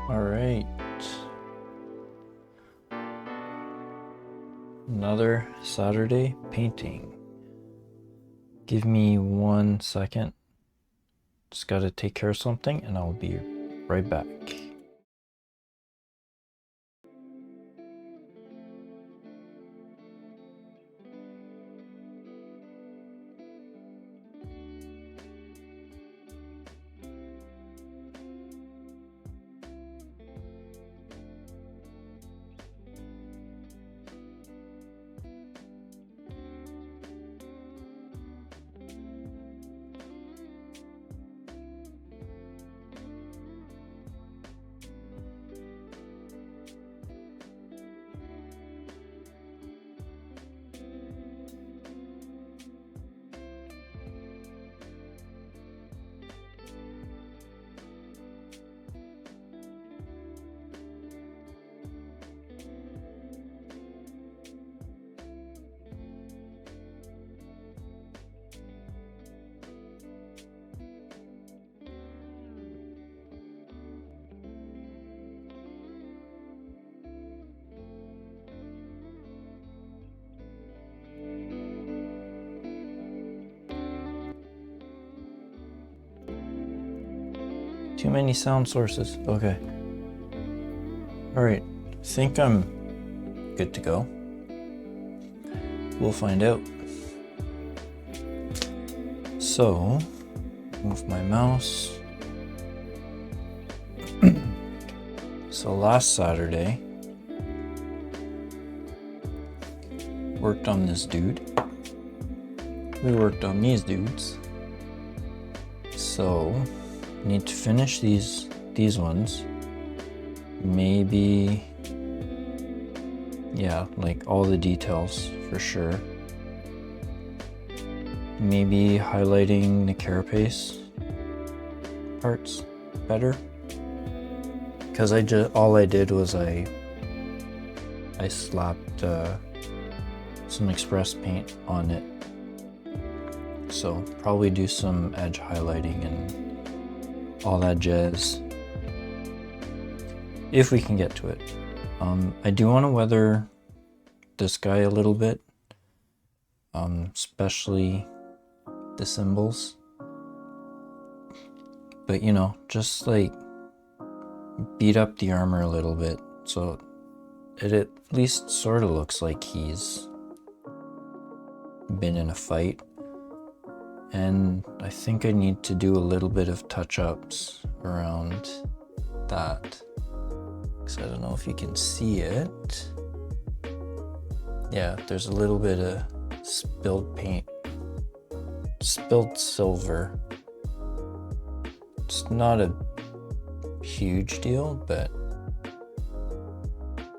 All right. Another Saturday painting. Give me 1 second. Just gotta take care of something and I'll be right back. Too many sound sources. Okay. All right. I think I'm good to go. We'll find out. So, move my mouse. So last Saturday, worked on this dude. We worked on these dudes. So, need to finish these ones. Maybe, yeah, like all the details for sure. Maybe highlighting the carapace parts better. Because all I did was I slapped some express paint on it. So probably do some edge highlighting and all that jazz, if we can get to it. I do want to weather this guy a little bit, especially the symbols. But you know, just like beat up the armor a little bit so it at least sort of looks like he's been in a fight. And I think I need to do a little bit of touch-ups around that. Because I don't know if you can see it. Yeah, there's a little bit of spilled paint. Spilled silver. It's not a huge deal, but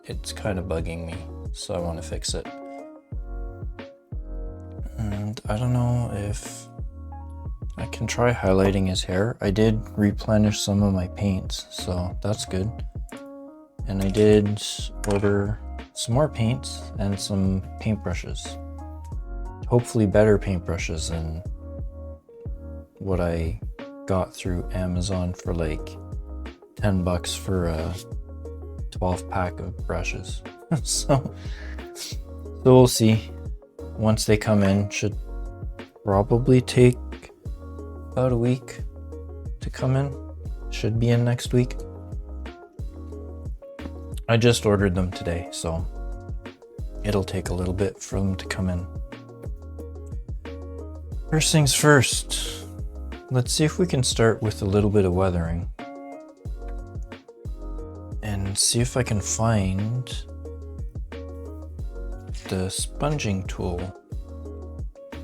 it's kind of bugging me, so I want to fix it. And I don't know if I can try highlighting his hair. I did replenish some of my paints, so that's good. And I did order some more paints and some paintbrushes. Hopefully better paintbrushes than what I got through Amazon for like $10 for a 12 pack of brushes. So we'll see. Once they come in, should probably take about a week to come in. Should be in next week. I just ordered them today, so it'll take a little bit for them to come in. First things first, let's see if we can start with a little bit of weathering and see if I can find the sponging tool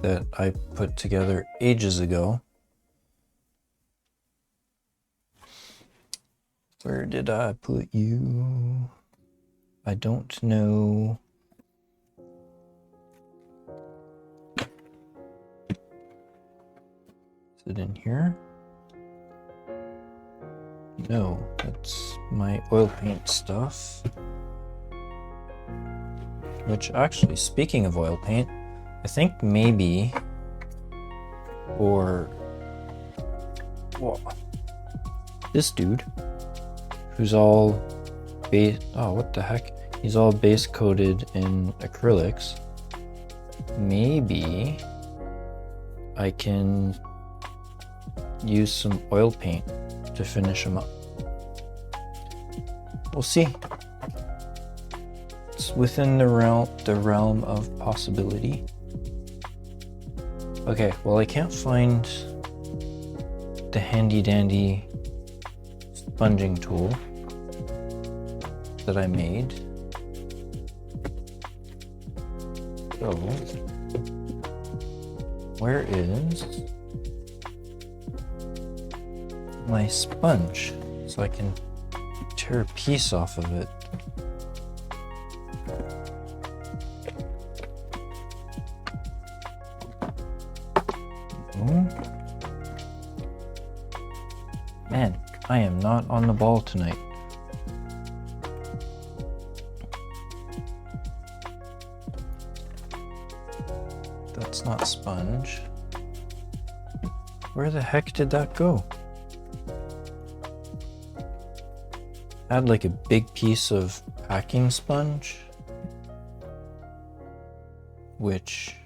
that I put together ages ago. Where did I put you? I don't know. Is it in here? No, that's my oil paint stuff. Which actually, speaking of oil paint, I think maybe, or, well, this dude who's all base, oh, what the heck? He's all base coated in acrylics. Maybe I can use some oil paint to finish him up. We'll see. It's within the realm of possibility. Okay, well, I can't find the handy dandy sponging tool that I made. So, where is my sponge so I can tear a piece off of it? Man, I am not on the ball tonight. That's not sponge. Where the heck did that go? I had like a big piece of packing sponge, which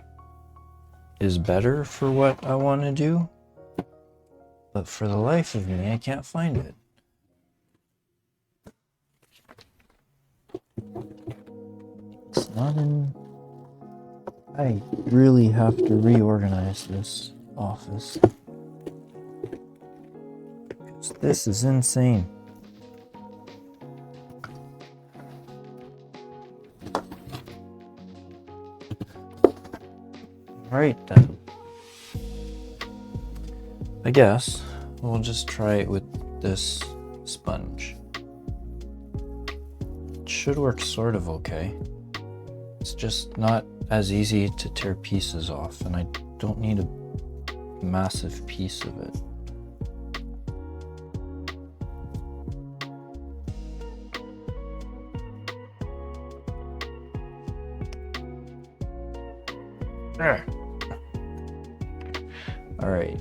is better for what I want to do, but for the life of me, I can't find it. It's not in... I really have to reorganize this office. This is insane. Right then. I guess we'll just try it with this sponge. It should work sort of okay. It's just not as easy to tear pieces off, and I don't need a massive piece of it. There. All right.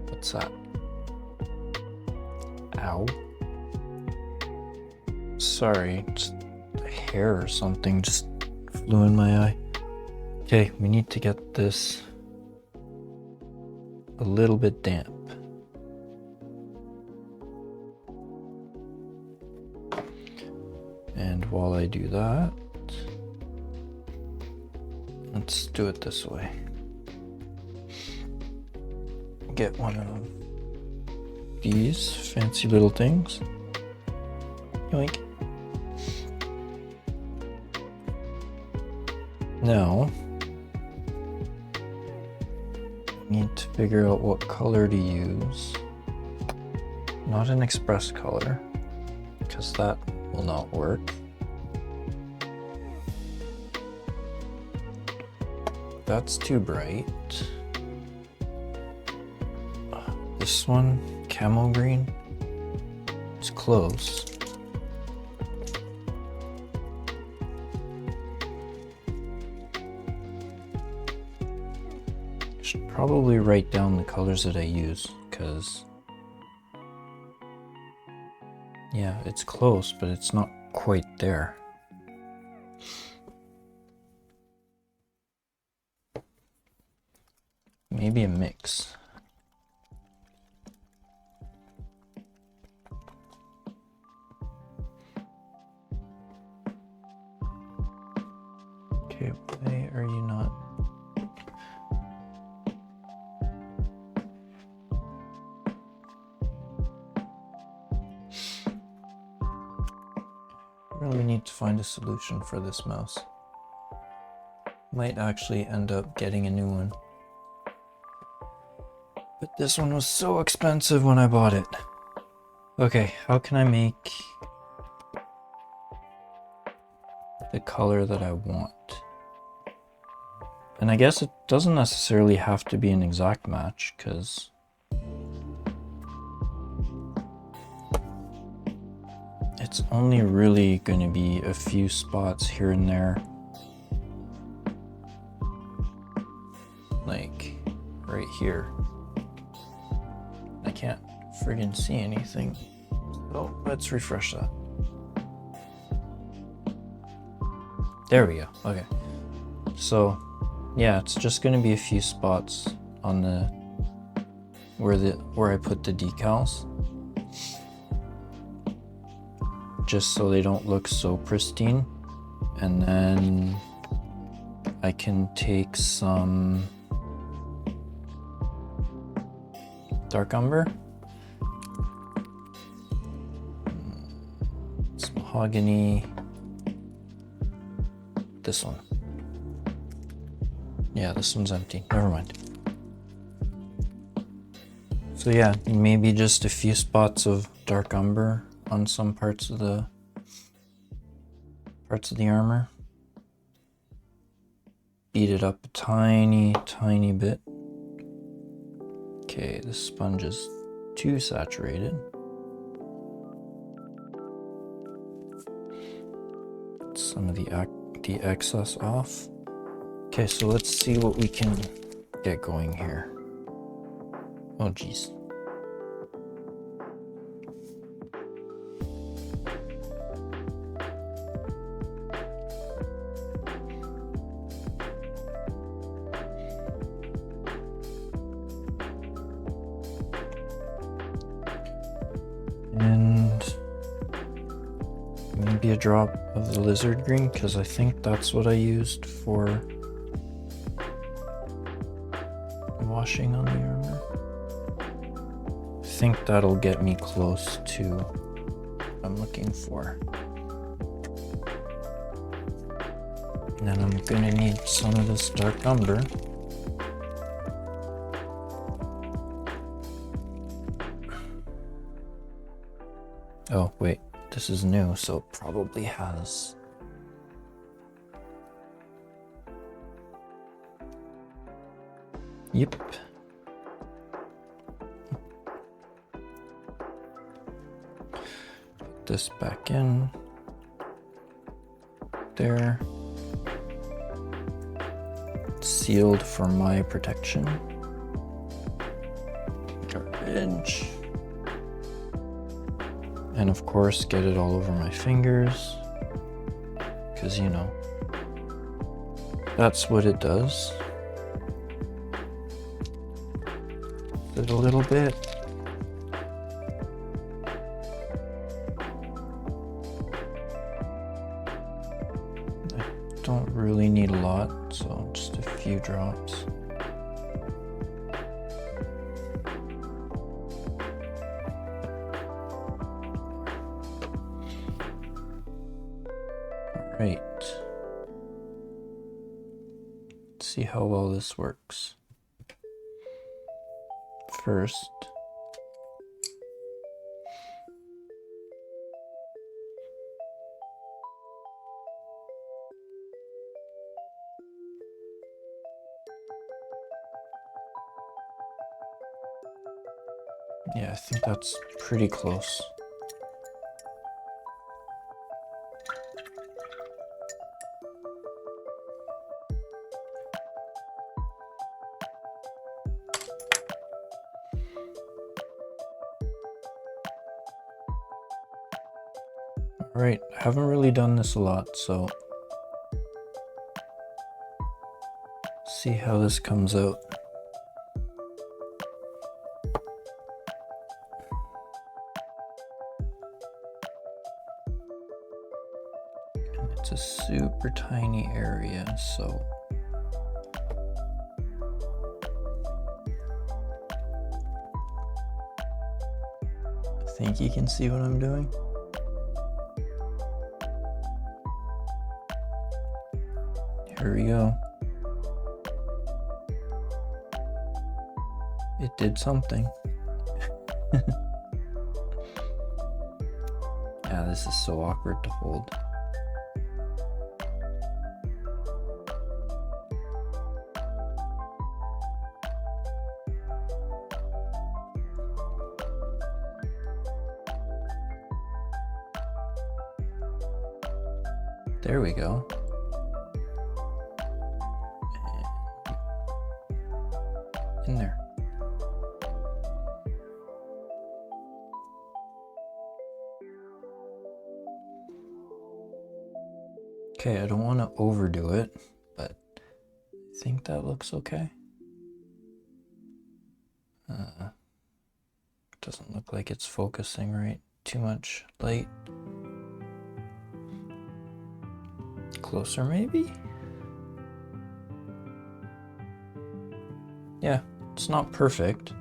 What's that? Ow. Sorry, just a hair or something just flew in my eye. Okay, we need to get this a little bit damp. And while I do that, let's do it this way. Get one of these fancy little things. Yoink. Now, I need to figure out what color to use. Not an express color, because that will not work. That's too bright. This one, camo green, is close. Should probably write down the colors that I use, because yeah, it's close, but it's not quite there. Maybe a mix. Okay, why are you not? Really need to find a solution for this mouse. Might actually end up getting a new one. But this one was so expensive when I bought it. Okay, how can I make the color that I want? And I guess it doesn't necessarily have to be an exact match, because it's only really going to be a few spots here and there. Like right here. I can't friggin' see anything. Oh, let's refresh that. There we go. Okay. So, yeah, it's just going to be a few spots on the where I put the decals, just so they don't look so pristine. And then I can take some dark umber, some mahogany, this one. Yeah, this one's empty. Never mind. So yeah, maybe just a few spots of dark umber on some parts of the armor. Beat it up a tiny bit. Okay, the sponge is too saturated. Some of the excess off. Okay, so let's see what we can get going here. Oh geez. And maybe a drop of the lizard green, because I think that's what I used for washing on the armor. I think that'll get me close to what I'm looking for. And then I'm gonna need some of this dark umber. Oh wait, this is new, so it probably has. Yep. Put this back in. There. Sealed for my protection. Garbage. And of course, get it all over my fingers. Because, you know, that's what it does. A little bit. I don't really need a lot, so just a few drops. All right. Let's see how well this works. First, yeah, I think that's pretty close. Alright, I haven't really done this a lot, so see how this comes out. And it's a super tiny area, so I think you can see what I'm doing. Here we go. It did something. Yeah, this is so awkward to hold. There we go. In there. Okay, I don't want to overdo it, but I think that looks okay. Doesn't look like it's focusing right. Too much light. Closer maybe? Yeah, it's not perfect,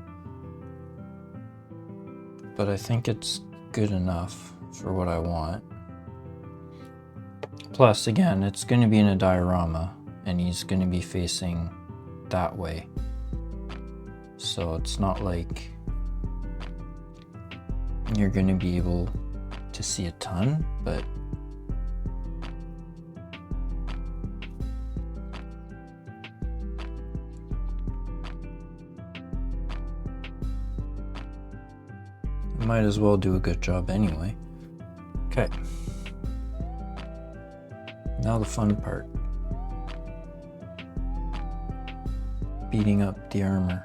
but I think it's good enough for what I want. Plus, again, it's going to be in a diorama, and he's going to be facing that way. So it's not like you're going to be able to see a ton, but I might as well do a good job anyway. Okay. Now the fun part. Beating up the armor.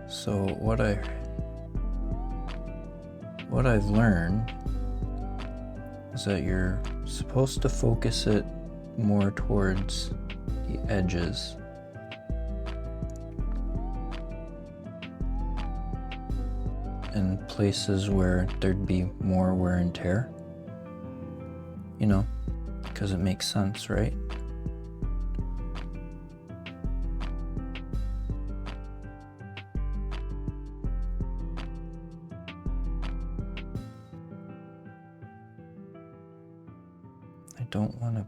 So what I've learned is that you're supposed to focus it more towards the edges. And places where there'd be more wear and tear. You know, because it makes sense, right? I don't want to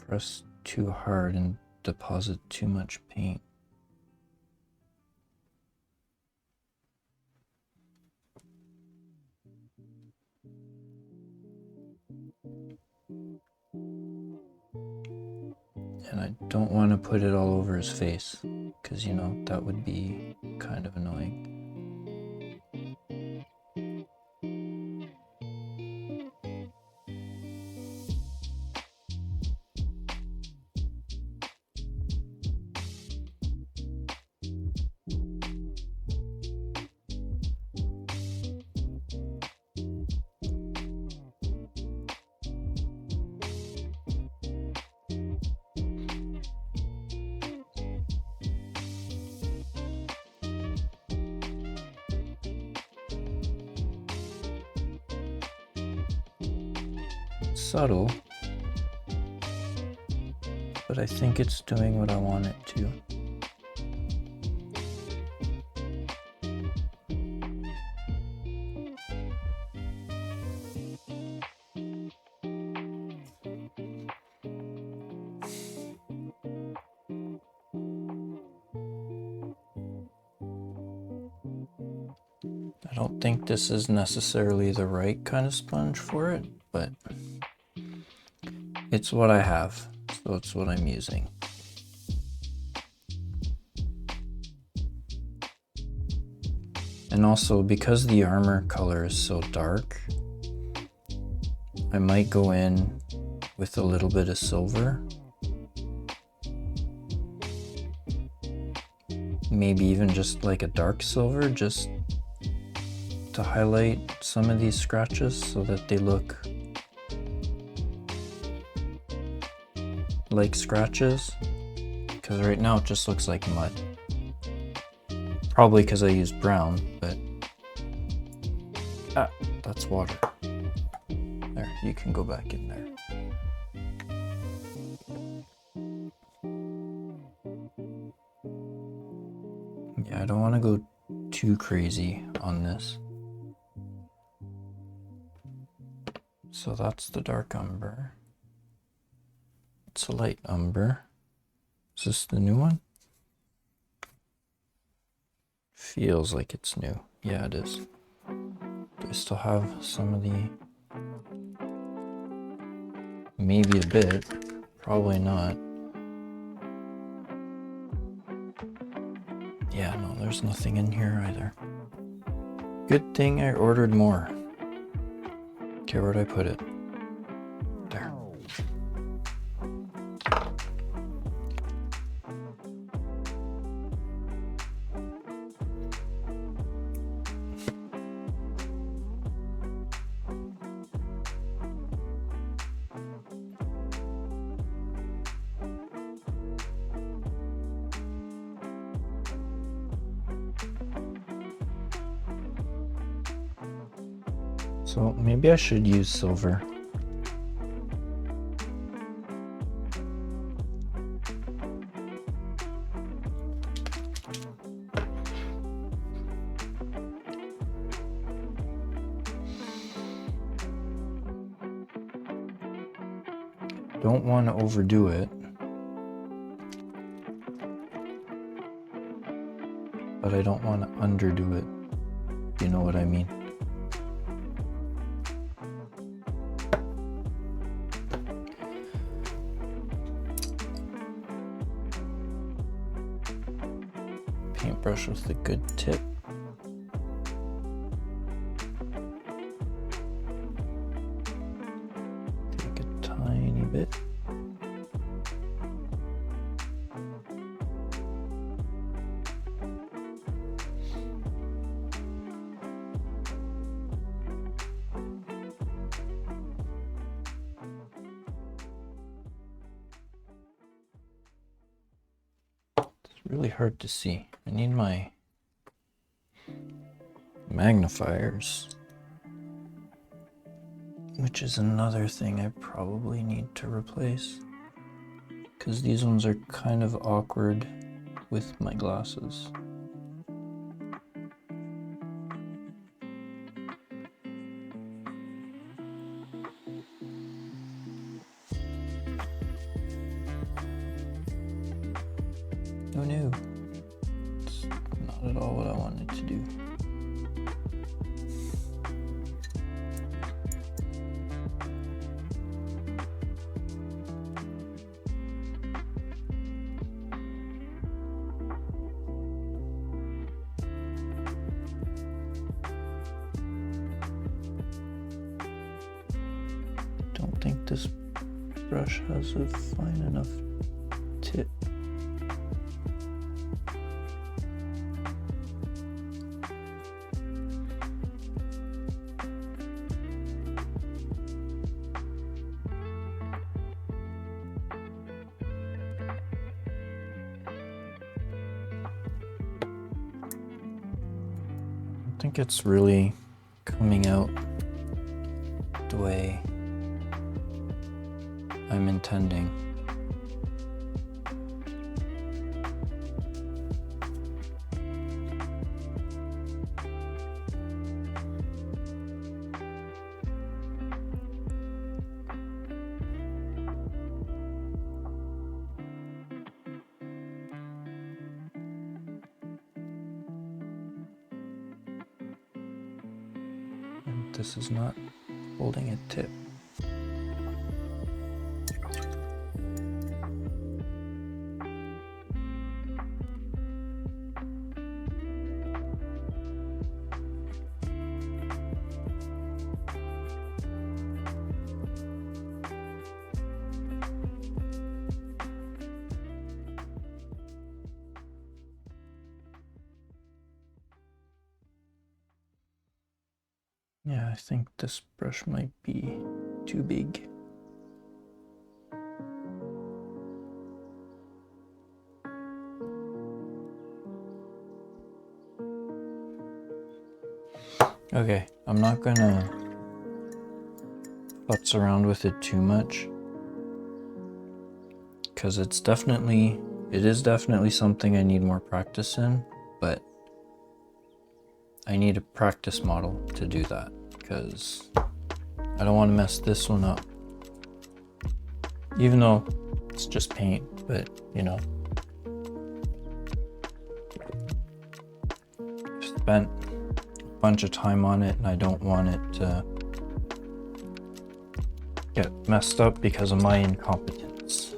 press too hard and deposit too much paint. And I don't want to put it all over his face, because, you know, that would be kind of annoying. Subtle, but I think it's doing what I want it to. I don't think this is necessarily the right kind of sponge for it, but it's what I have, so it's what I'm using. And also, because the armor color is so dark, I might go in with a little bit of silver. Maybe even just like a dark silver, just to highlight some of these scratches so that they look like scratches, because right now it just looks like mud. Probably because I used brown, but that's water. There, you can go back in there. Yeah, I don't want to go too crazy on this. So that's the dark umber. It's a light umber. Is this the new one? Feels like it's new. Yeah, it is. Do I still have some of the... Maybe a bit. Probably not. Yeah, no, there's nothing in here either. Good thing I ordered more. Okay, where'd I put it? There. So maybe I should use silver. Don't want to overdo it, but I don't want to underdo it. You know what I mean? Paintbrush with a good tip. Take a tiny bit. Really hard to see. I need my magnifiers, which is another thing I probably need to replace, because these ones are kind of awkward with my glasses. Oh no, it's not at all what I wanted to do. Don't think this brush has a fine enough tip. I think it's really coming out the way I'm intending. And this is not holding a tip. Yeah, I think this brush might be too big. Okay, I'm not gonna futz around with it too much, because it is definitely something I need more practice in, but I need a practice model to do that, because I don't want to mess this one up. Even though it's just paint, but you know. I've spent a bunch of time on it and I don't want it to get messed up because of my incompetence.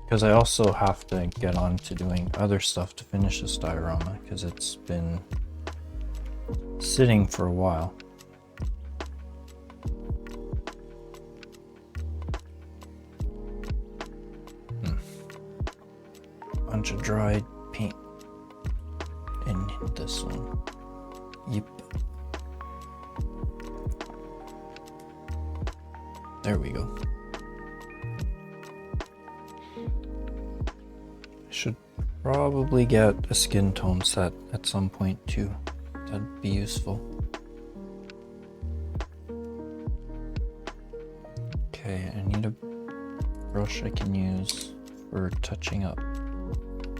Because I also have to get on to doing other stuff to finish this diorama, because it's been sitting for a while. Bunch of dried paint in this one. Yep. There we go. I should probably get a skin tone set at some point too. That'd be useful. brush I can use for touching up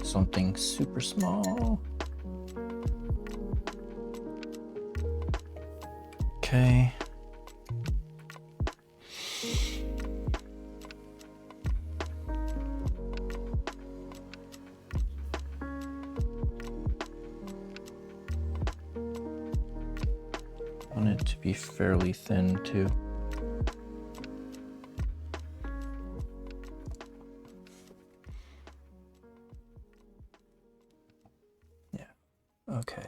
something super small. Okay. I want it to be fairly thin too. Yeah, okay.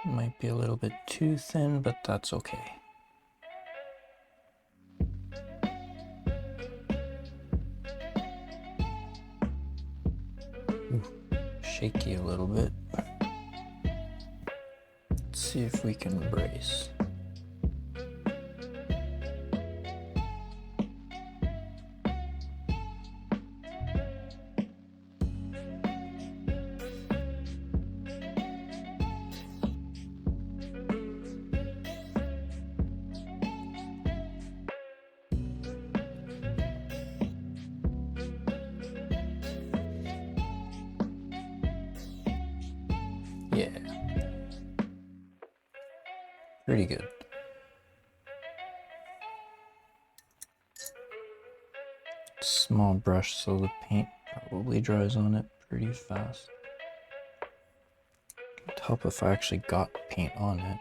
Might be a little bit too thin, but that's okay. Ooh, shaky a little bit. Let's see if we can brace. Yeah. Pretty good. Small brush so the paint probably dries on it pretty fast. It'd help if I actually got paint on it.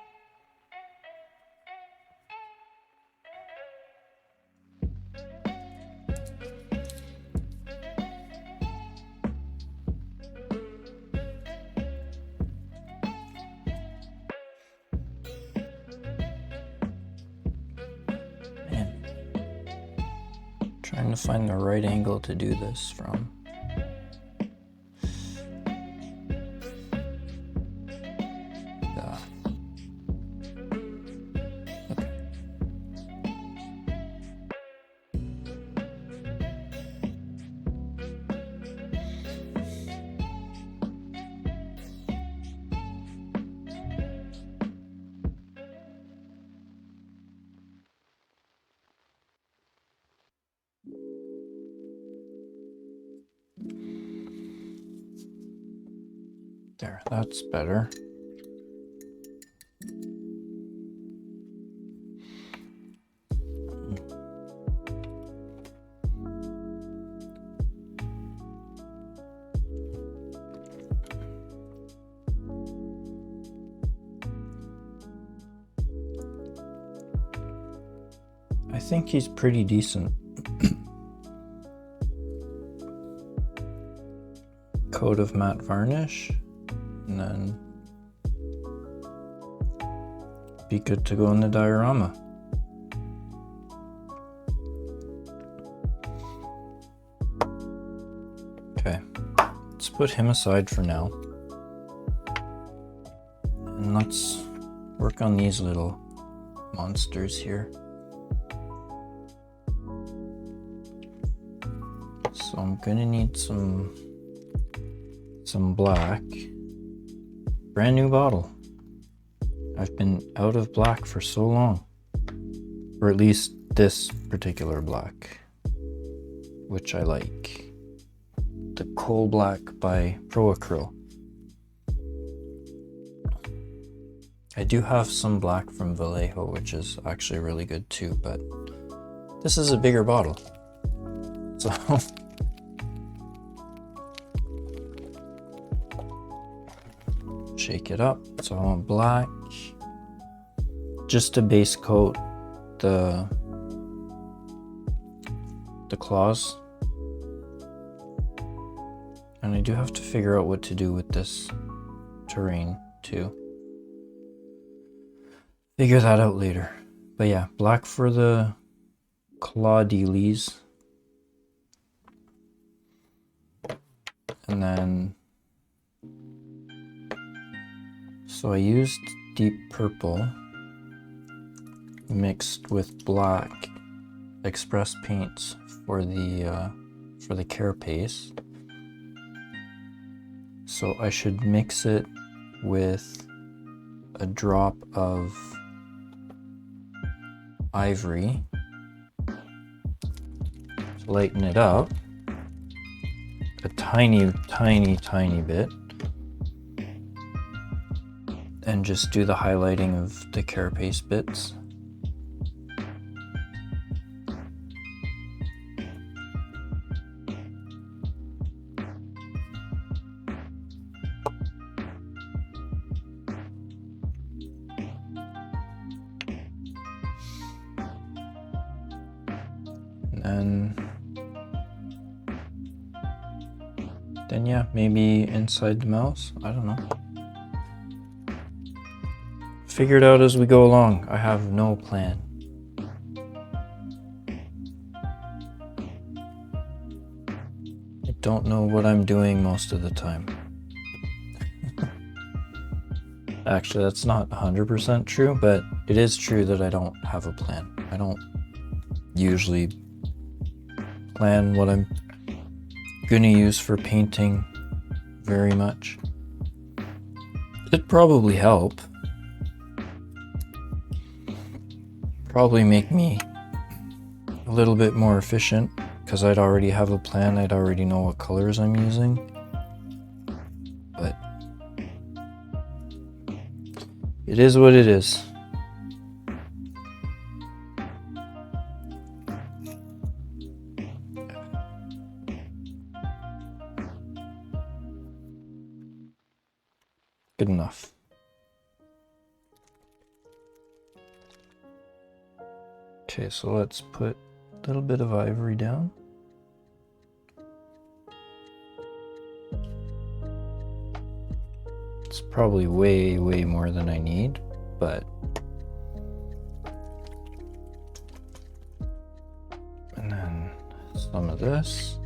Trying to find the right angle to do this from. Yeah. Okay. There, that's better. I think he's pretty decent. Coat of matte varnish, and then be good to go in the diorama. Okay, let's put him aside for now. And let's work on these little monsters here. So I'm gonna need some black. Brand new bottle. I've been out of black for so long. Or at least this particular black, which I like. The Coal Black by Pro Acryl. I do have some black from Vallejo, which is actually really good too, but this is a bigger bottle. So shake it up. So I want black, just to base coat the claws. And I do have to figure out what to do with this terrain too. Figure that out later. But yeah, black for the claw dealies. And then, so I used deep purple mixed with black express paints for the carapace. So I should mix it with a drop of ivory to lighten it up a tiny bit, and just do the highlighting of the carapace bits. And then yeah, maybe inside the mouse, I don't know. Figure it out as we go along. I have no plan. I don't know what I'm doing most of the time. Actually, that's not 100% true, but it is true that I don't have a plan. I don't usually plan what I'm gonna use for painting very much. It'd probably help. Probably make me a little bit more efficient because I'd already have a plan. I'd already know what colors I'm using. But it is what it is. Good enough. Okay, so let's put a little bit of ivory down. It's probably way more than I need, but and then some of this.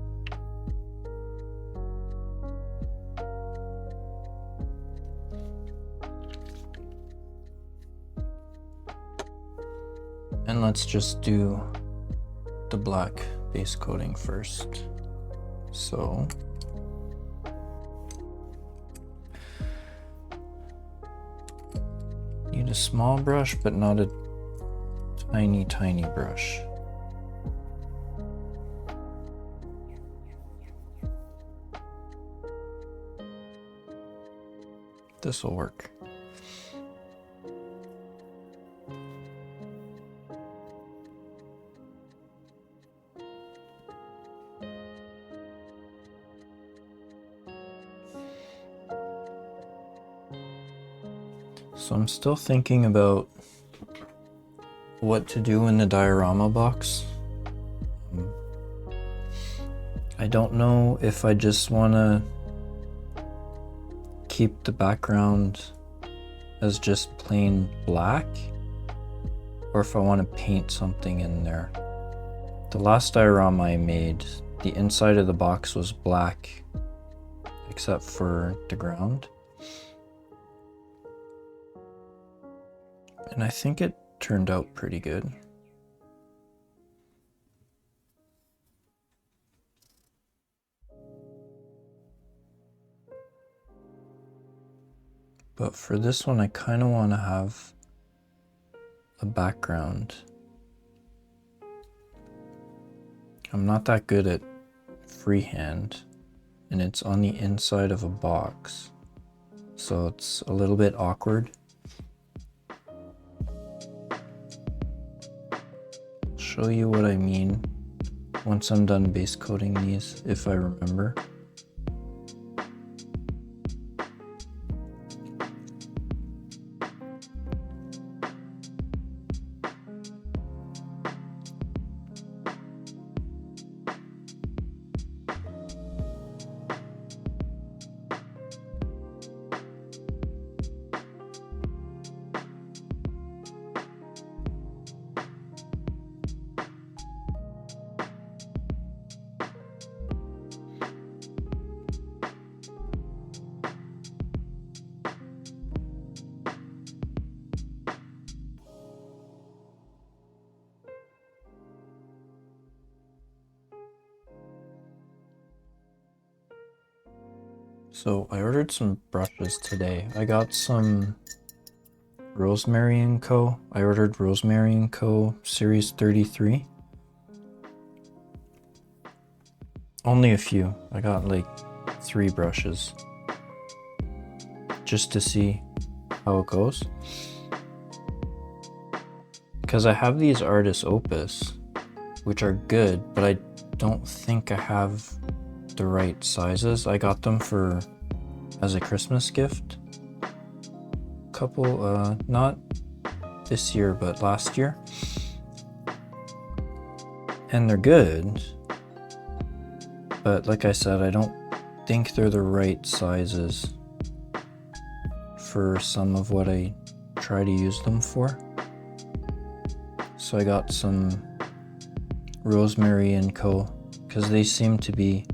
And let's just do the black base coating first. So need a small brush, but not a tiny brush. This will work. So I'm still thinking about what to do in the diorama box. I don't know if I just want to keep the background as just plain black or if I want to paint something in there. The last diorama I made, the inside of the box was black except for the ground. And I think it turned out pretty good. But for this one, I kind of want to have a background. I'm not that good at freehand, and it's on the inside of a box, so it's a little bit awkward. Show you what I mean once I'm done base coating these, if I remember. So I ordered some brushes today. I got some Rosemary & Co. I ordered Rosemary & Co. Series 33. Only a few. I got like 3 brushes. Just to see how it goes. Because I have these Artis Opus, which are good, but I don't think I have the right sizes. I got them as a Christmas gift. Couple, not this year, but last year. And they're good, but like I said, I don't think they're the right sizes for some of what I try to use them for. So I got some Rosemary & Co. because they seem to be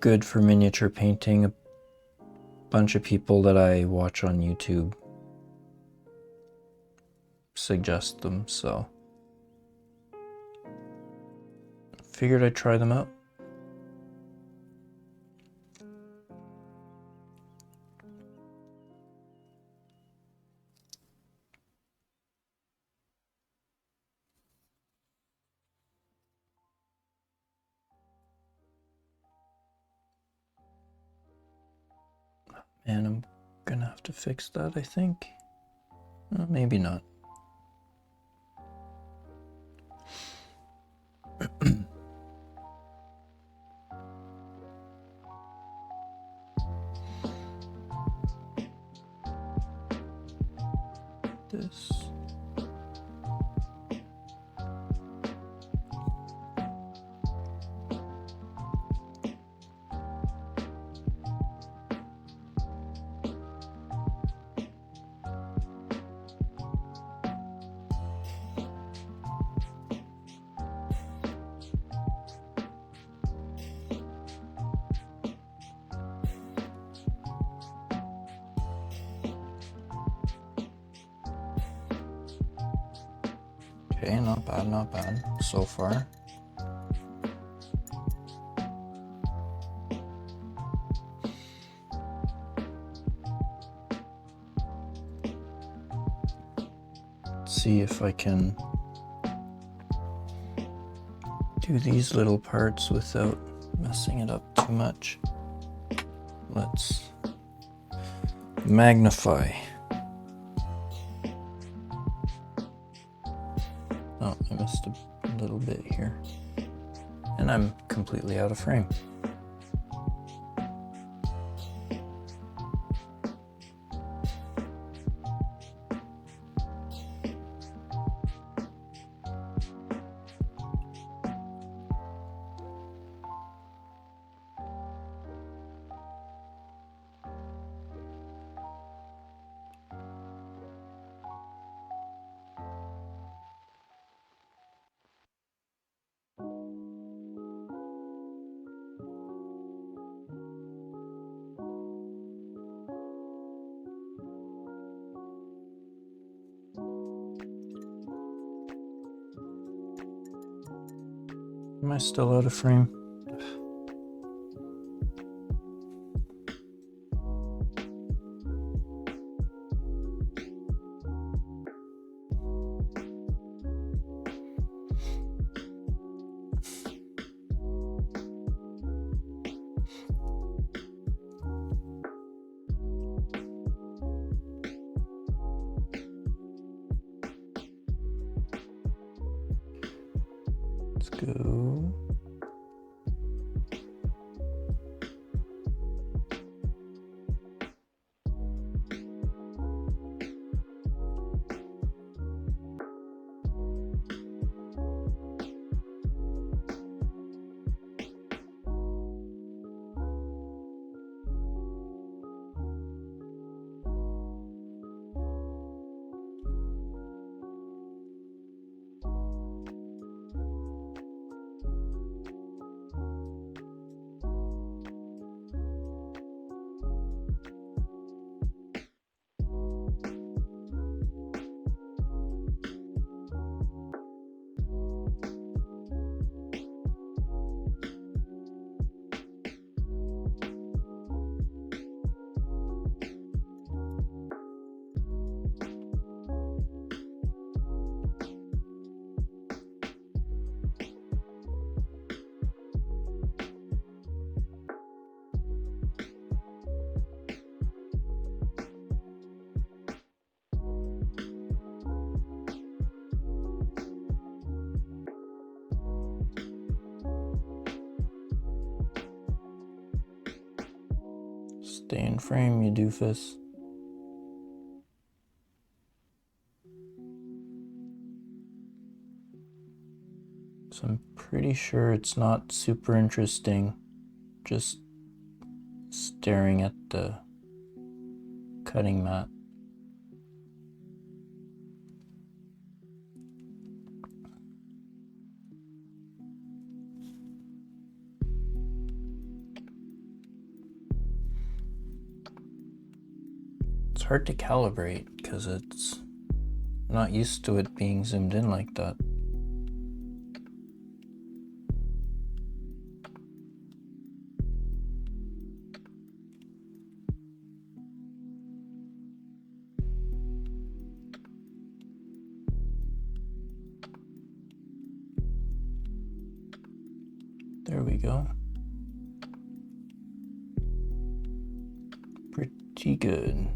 good for miniature painting. A bunch of people that I watch on YouTube suggest them, so figured I'd try them out. And I'm gonna have to fix that, I think. Maybe not. This. Okay, not bad so far. Let's see if I can do these little parts without messing it up too much. Let's magnify. Oh, I missed a little bit here. And I'm completely out of frame. Am I still out of frame? Let's go. Stay in frame, you doofus. So I'm pretty sure it's not super interesting just staring at the cutting mat. It's hard to calibrate because I'm not used to it being zoomed in like that. There we go. Pretty good.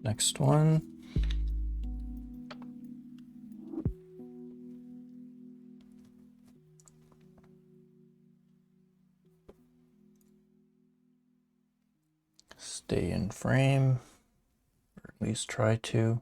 Next one. Stay in frame, or at least try to.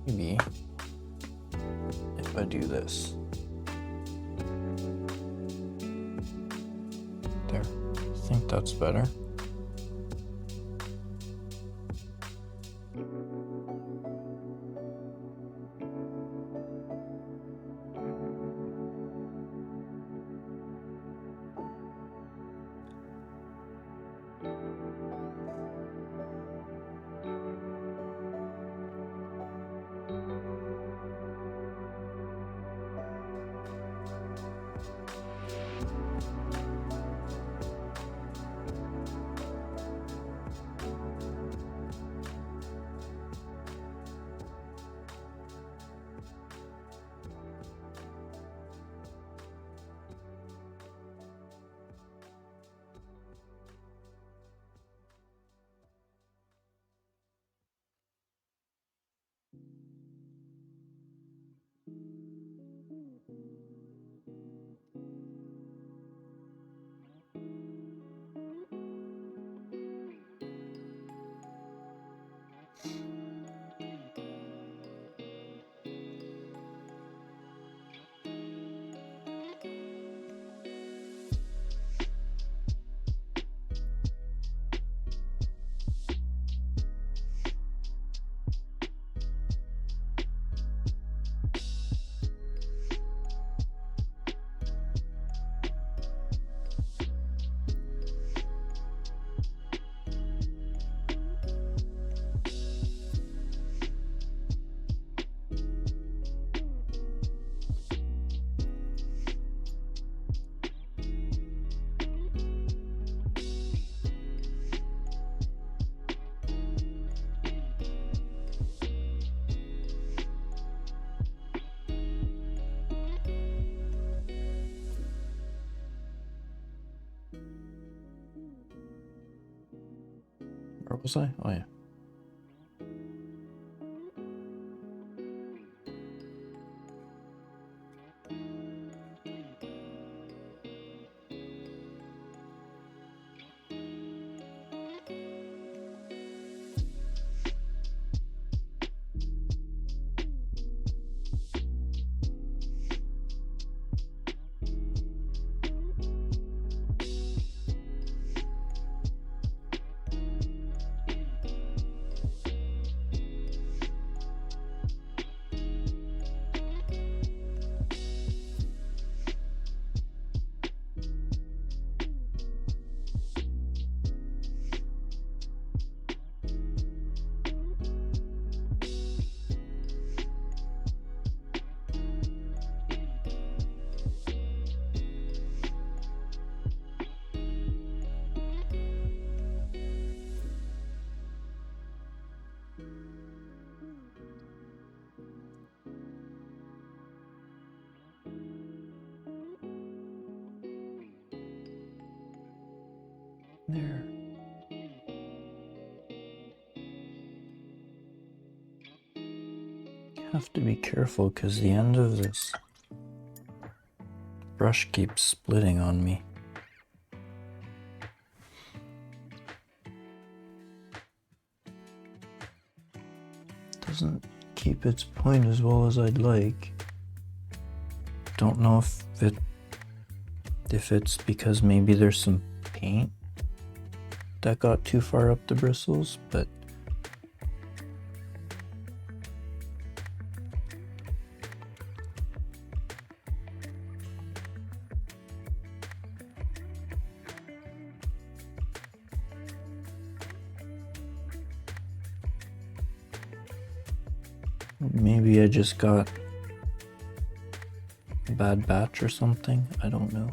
Maybe if I do this. There, I think that's better. Where was I? Oh yeah. There. Have to be careful because the end of this brush keeps splitting on me. Doesn't keep its point as well as I'd like. Don't know if it's because maybe there's some paint that got too far up the bristles, but maybe I just got a bad batch or something. I don't know.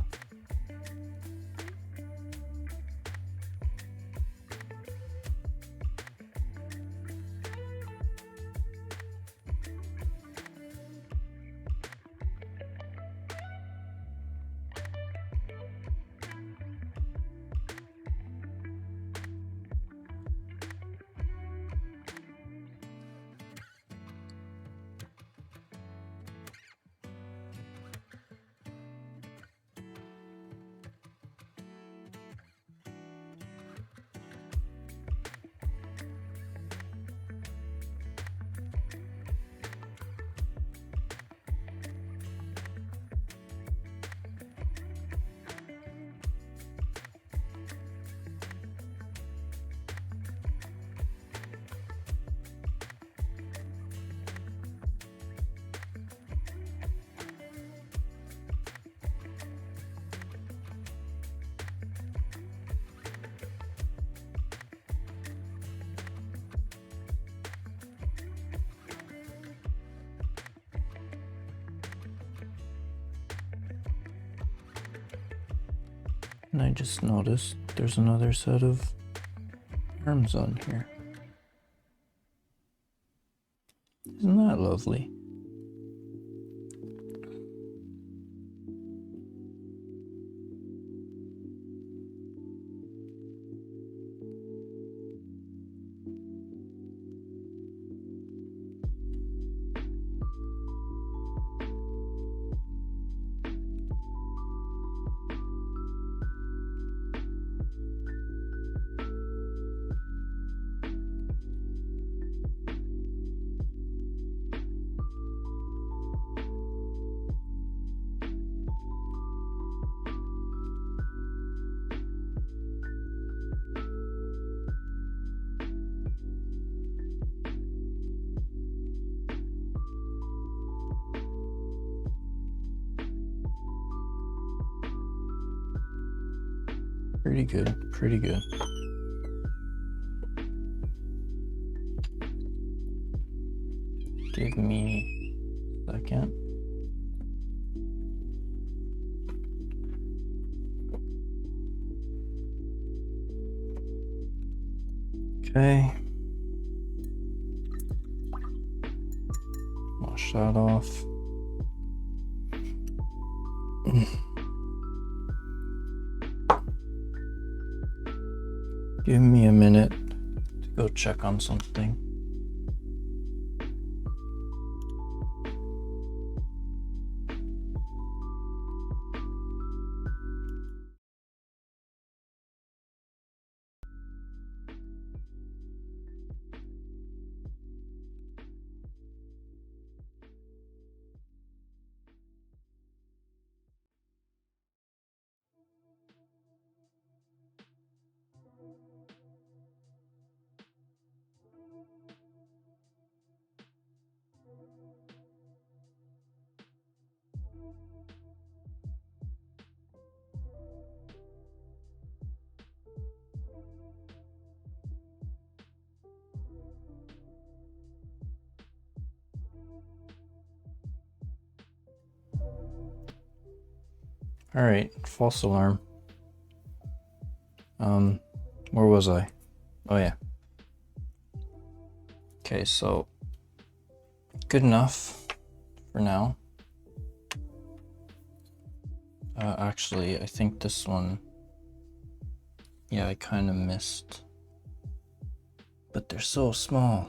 And I just noticed there's another set of arms on here. Isn't that lovely? Pretty good, pretty good. Give me a second. Okay. Wash that off. Give me a minute. go check on something. All right, false alarm. Where was I? Oh yeah. Okay, so good enough for now. Actually, I think this one, yeah, I kind of missed, but they're so small.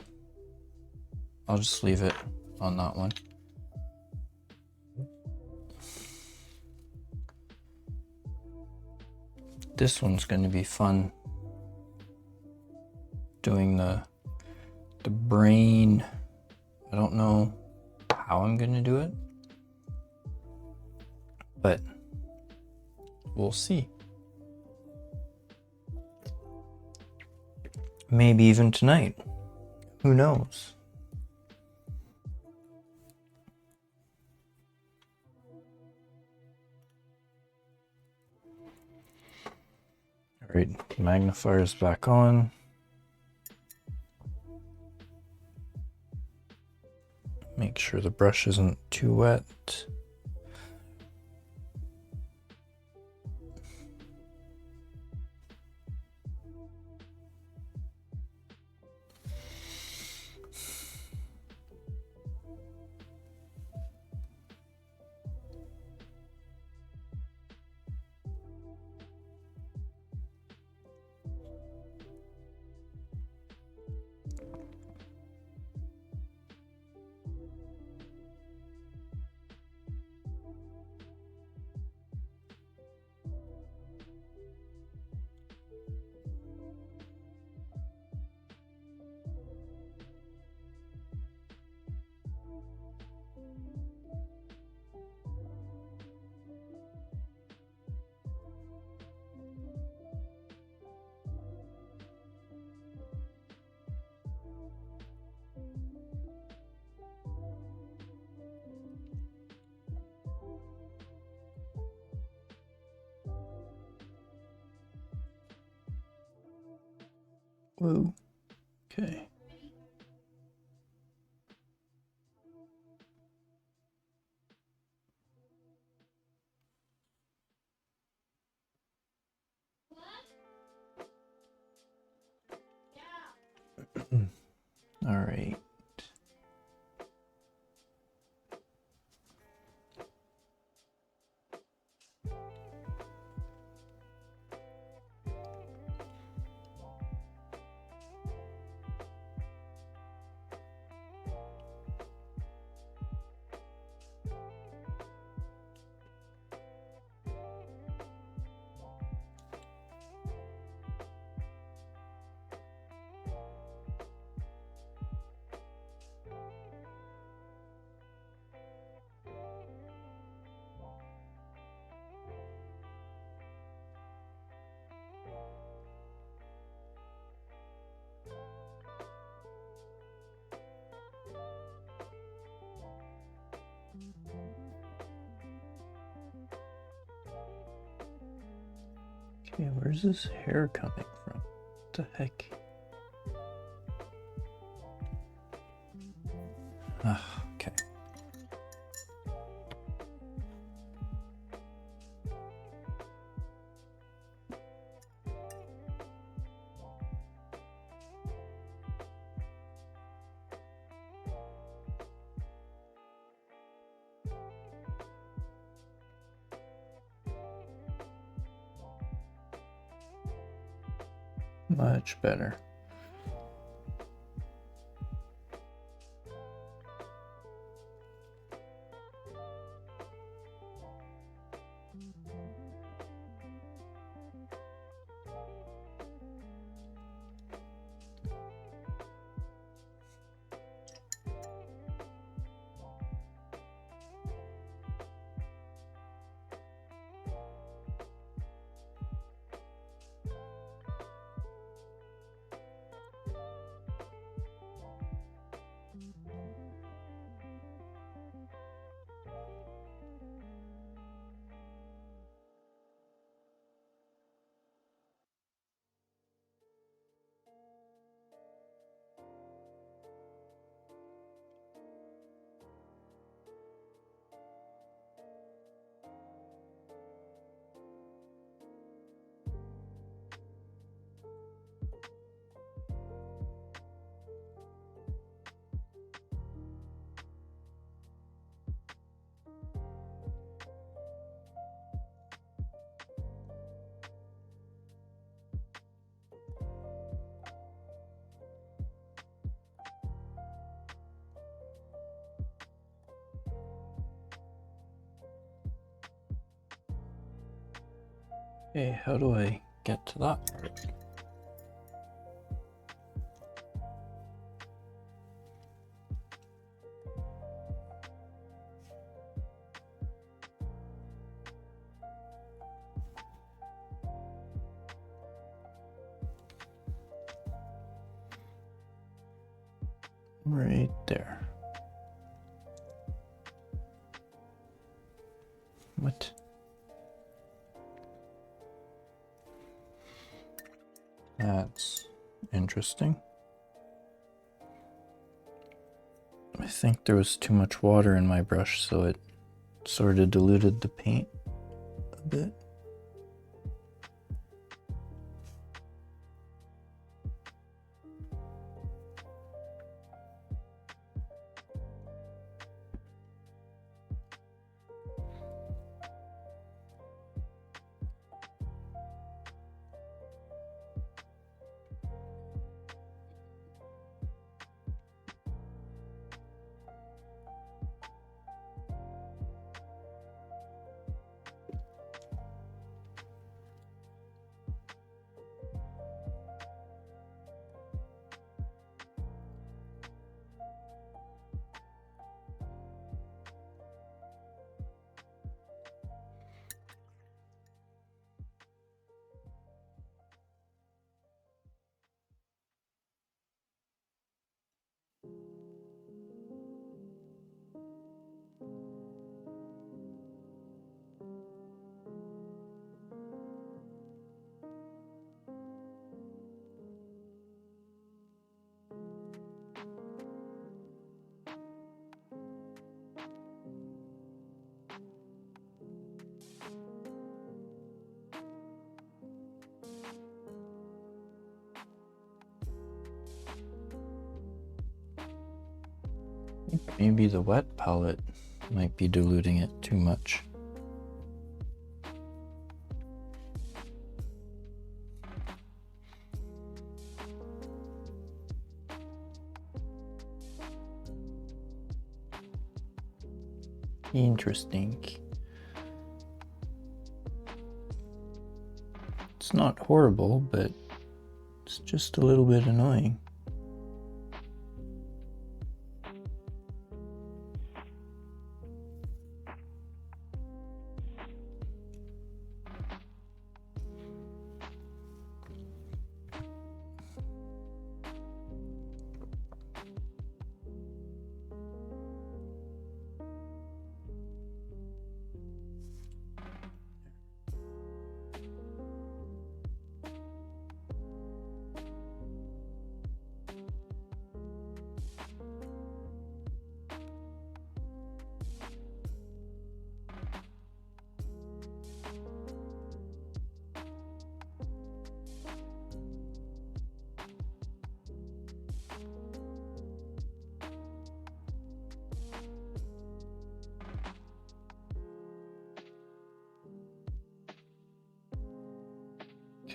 I'll just leave it on that one. This one's going to be fun. Doing the brain. I don't know how I'm going to do it, but we'll see. Maybe even tonight. Who knows? All right, magnifier is back on. Make sure the brush isn't too wet. Whoa. Okay. All right. Okay, where's this hair coming from? What the heck? Okay. Much better. Okay, how do I get to that part? Right there. What? That's interesting. I think there was too much water in my brush, so it sort of diluted the paint a bit. Maybe the wet palette might be diluting it too much. Interesting. It's not horrible, but it's just a little bit annoying.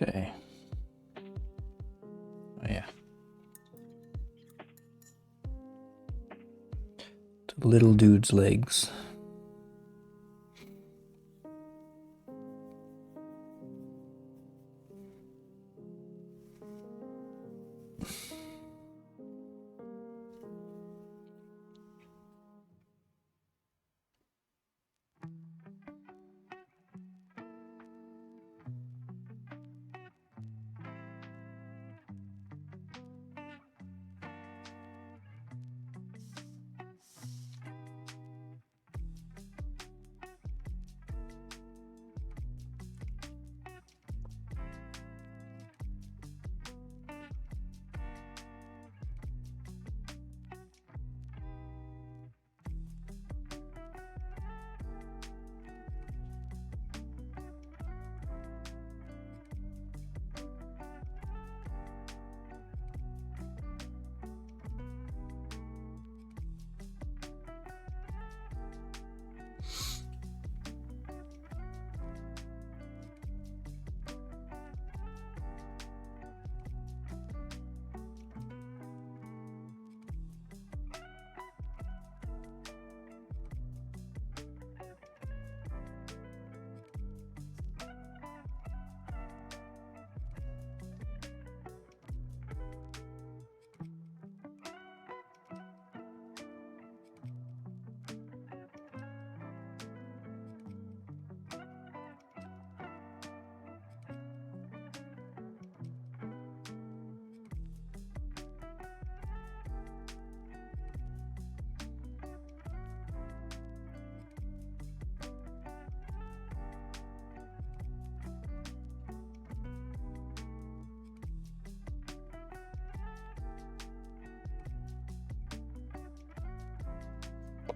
Okay. Oh yeah. The little dude's legs.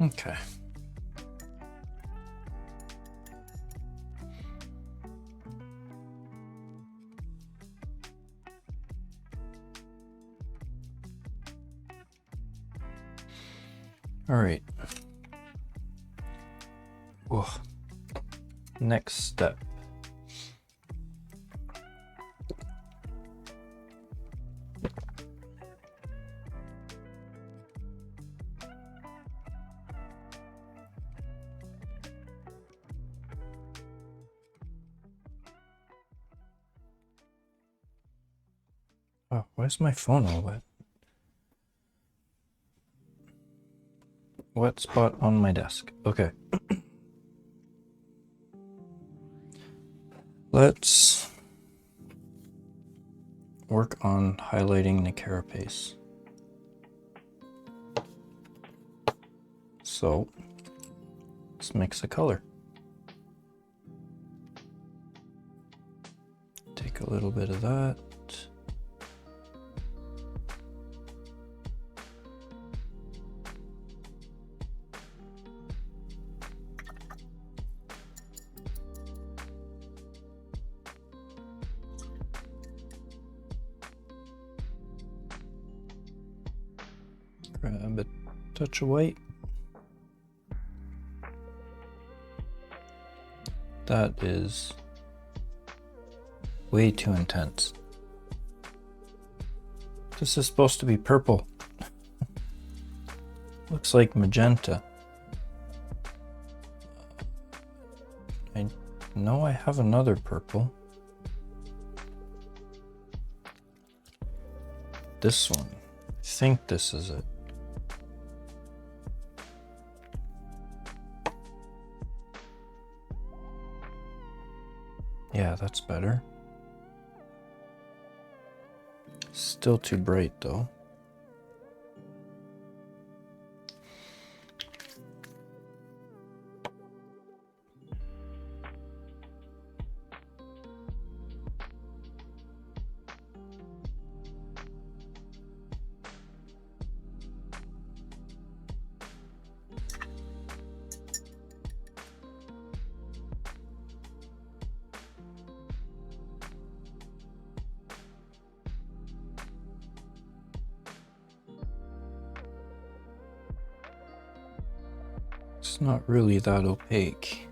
Okay. All right. Whoa. Next step. Oh, why is my phone all wet? Wet spot on my desk. Okay. Let's work on highlighting the carapace. So let's mix a color. Take a little bit of that. Grab a touch of white. That is way too intense. This is supposed to be purple. Looks like magenta. I know I have another purple. This one. I think this is it. Yeah, that's better. Still too bright though. It's not really that opaque.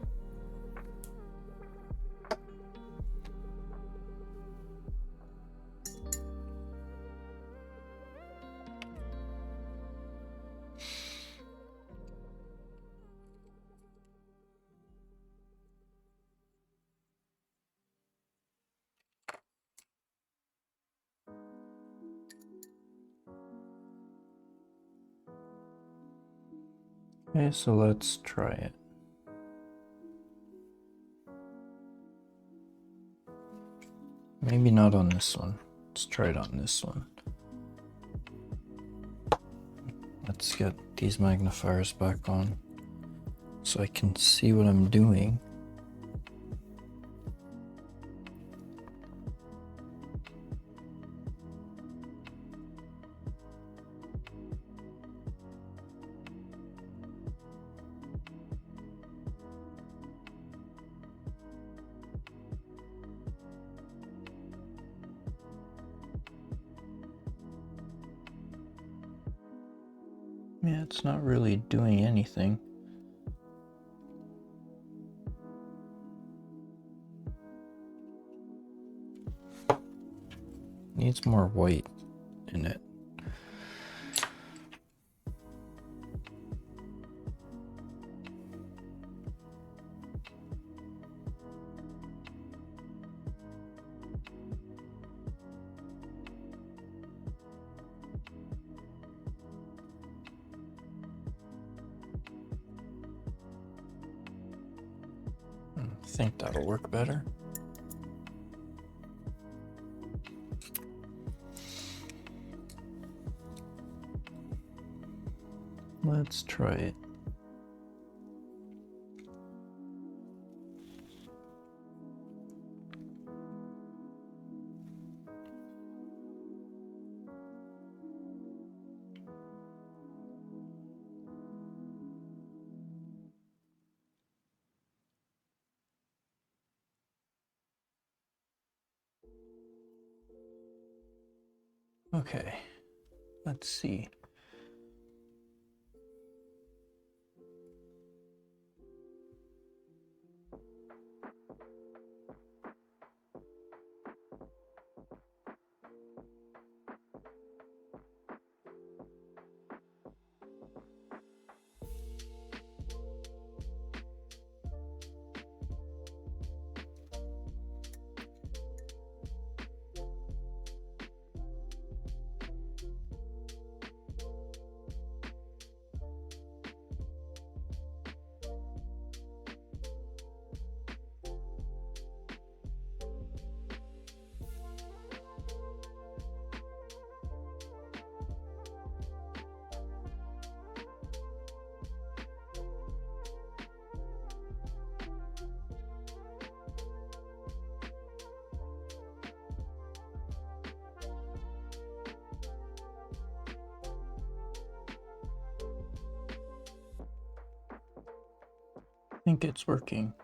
Okay, so let's try it. Maybe not on this one. Let's try it on this one. Let's get these magnifiers back on so I can see what I'm doing. Yeah, it's not really doing anything. Needs more white in it. I think that'll work better. Let's try it. Okay, let's see. I think it's working.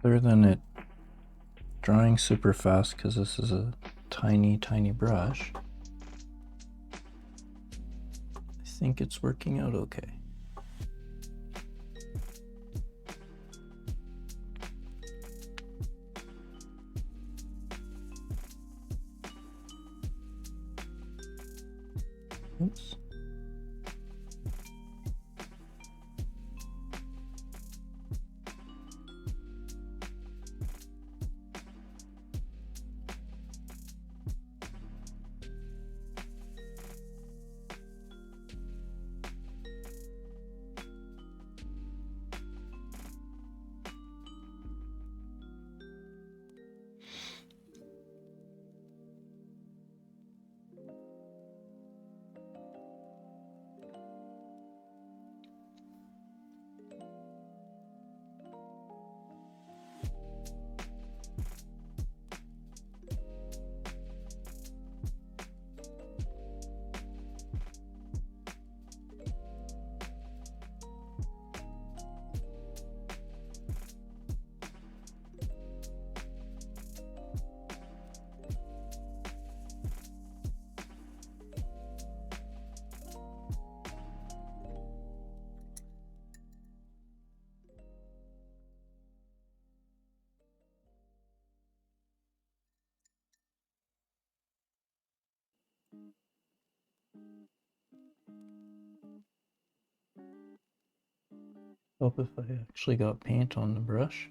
Other than it drying super fast because this is a tiny brush, I think it's working out okay. Oops. Help if I actually got paint on the brush.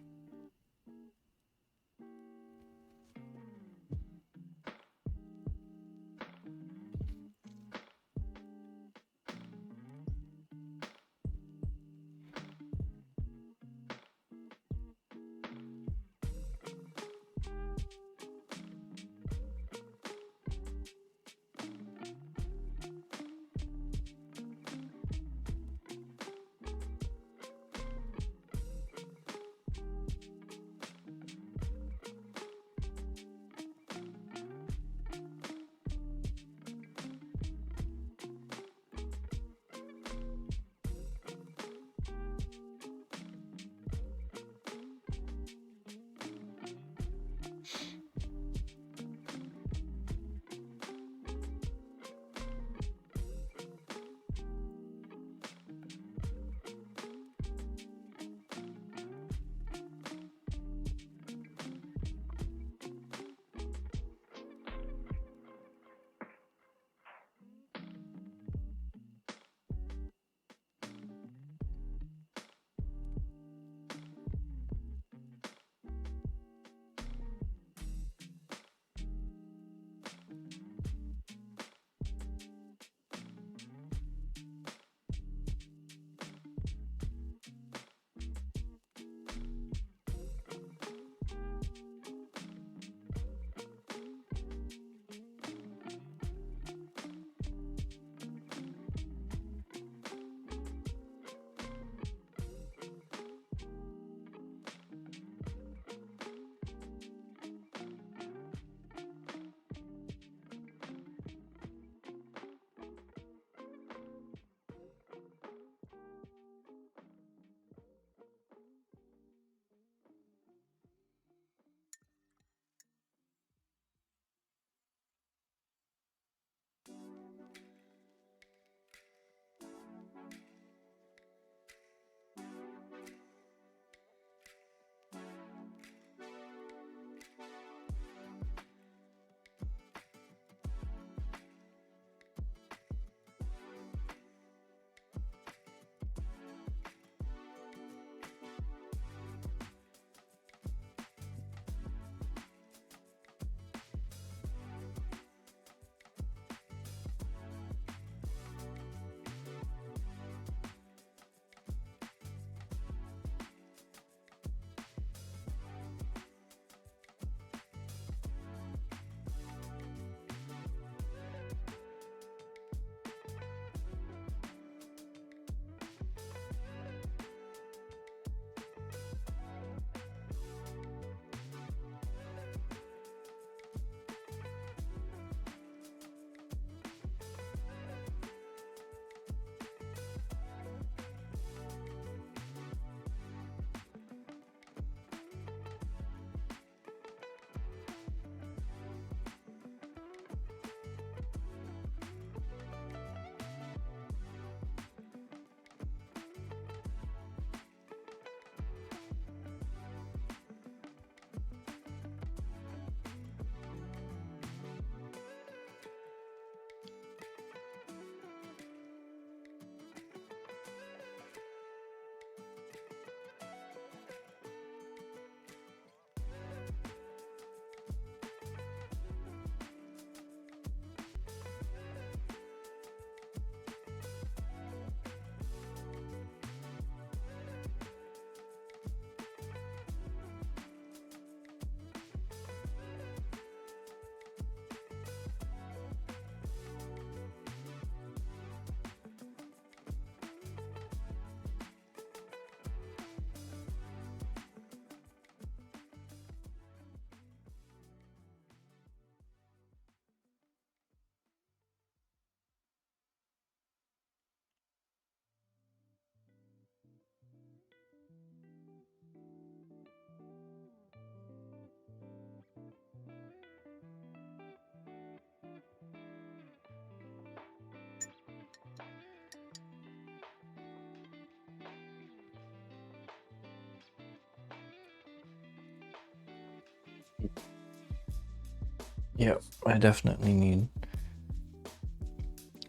Yeah, I definitely need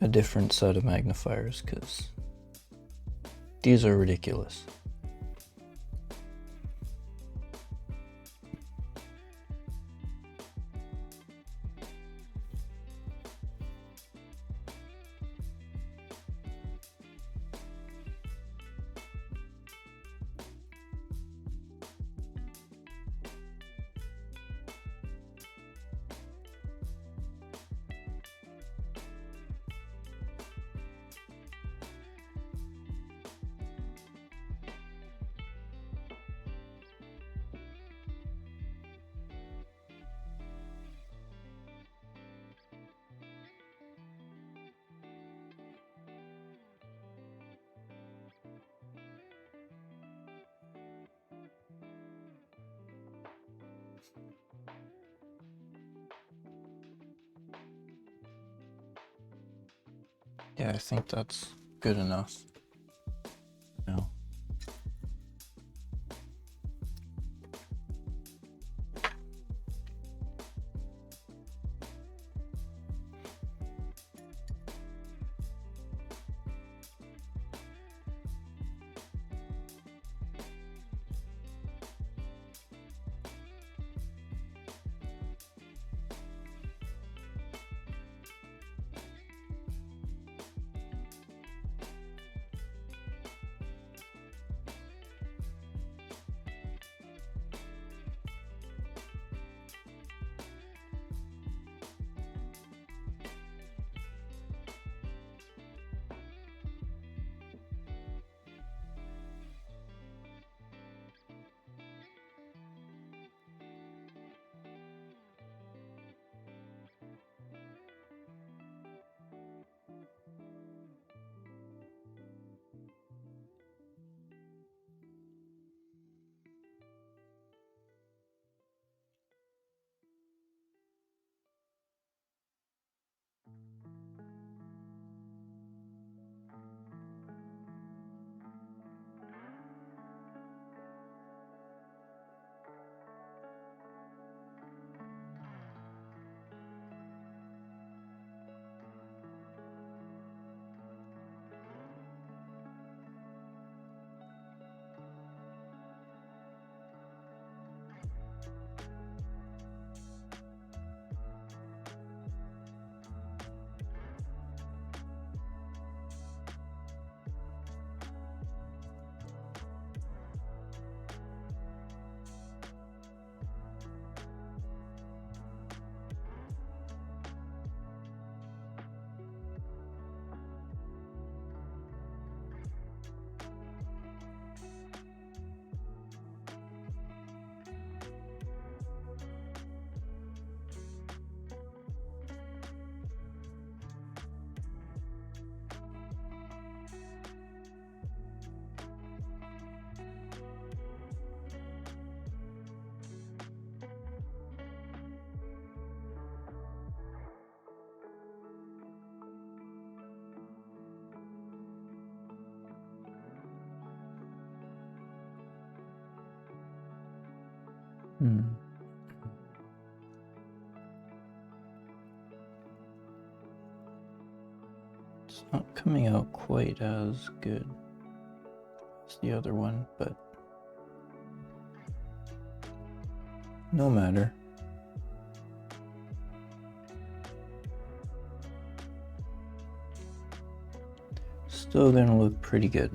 a different set of magnifiers because these are ridiculous. Yeah, I think that's good enough. No. It's not coming out quite as good as the other one, but no matter. Still gonna look pretty good.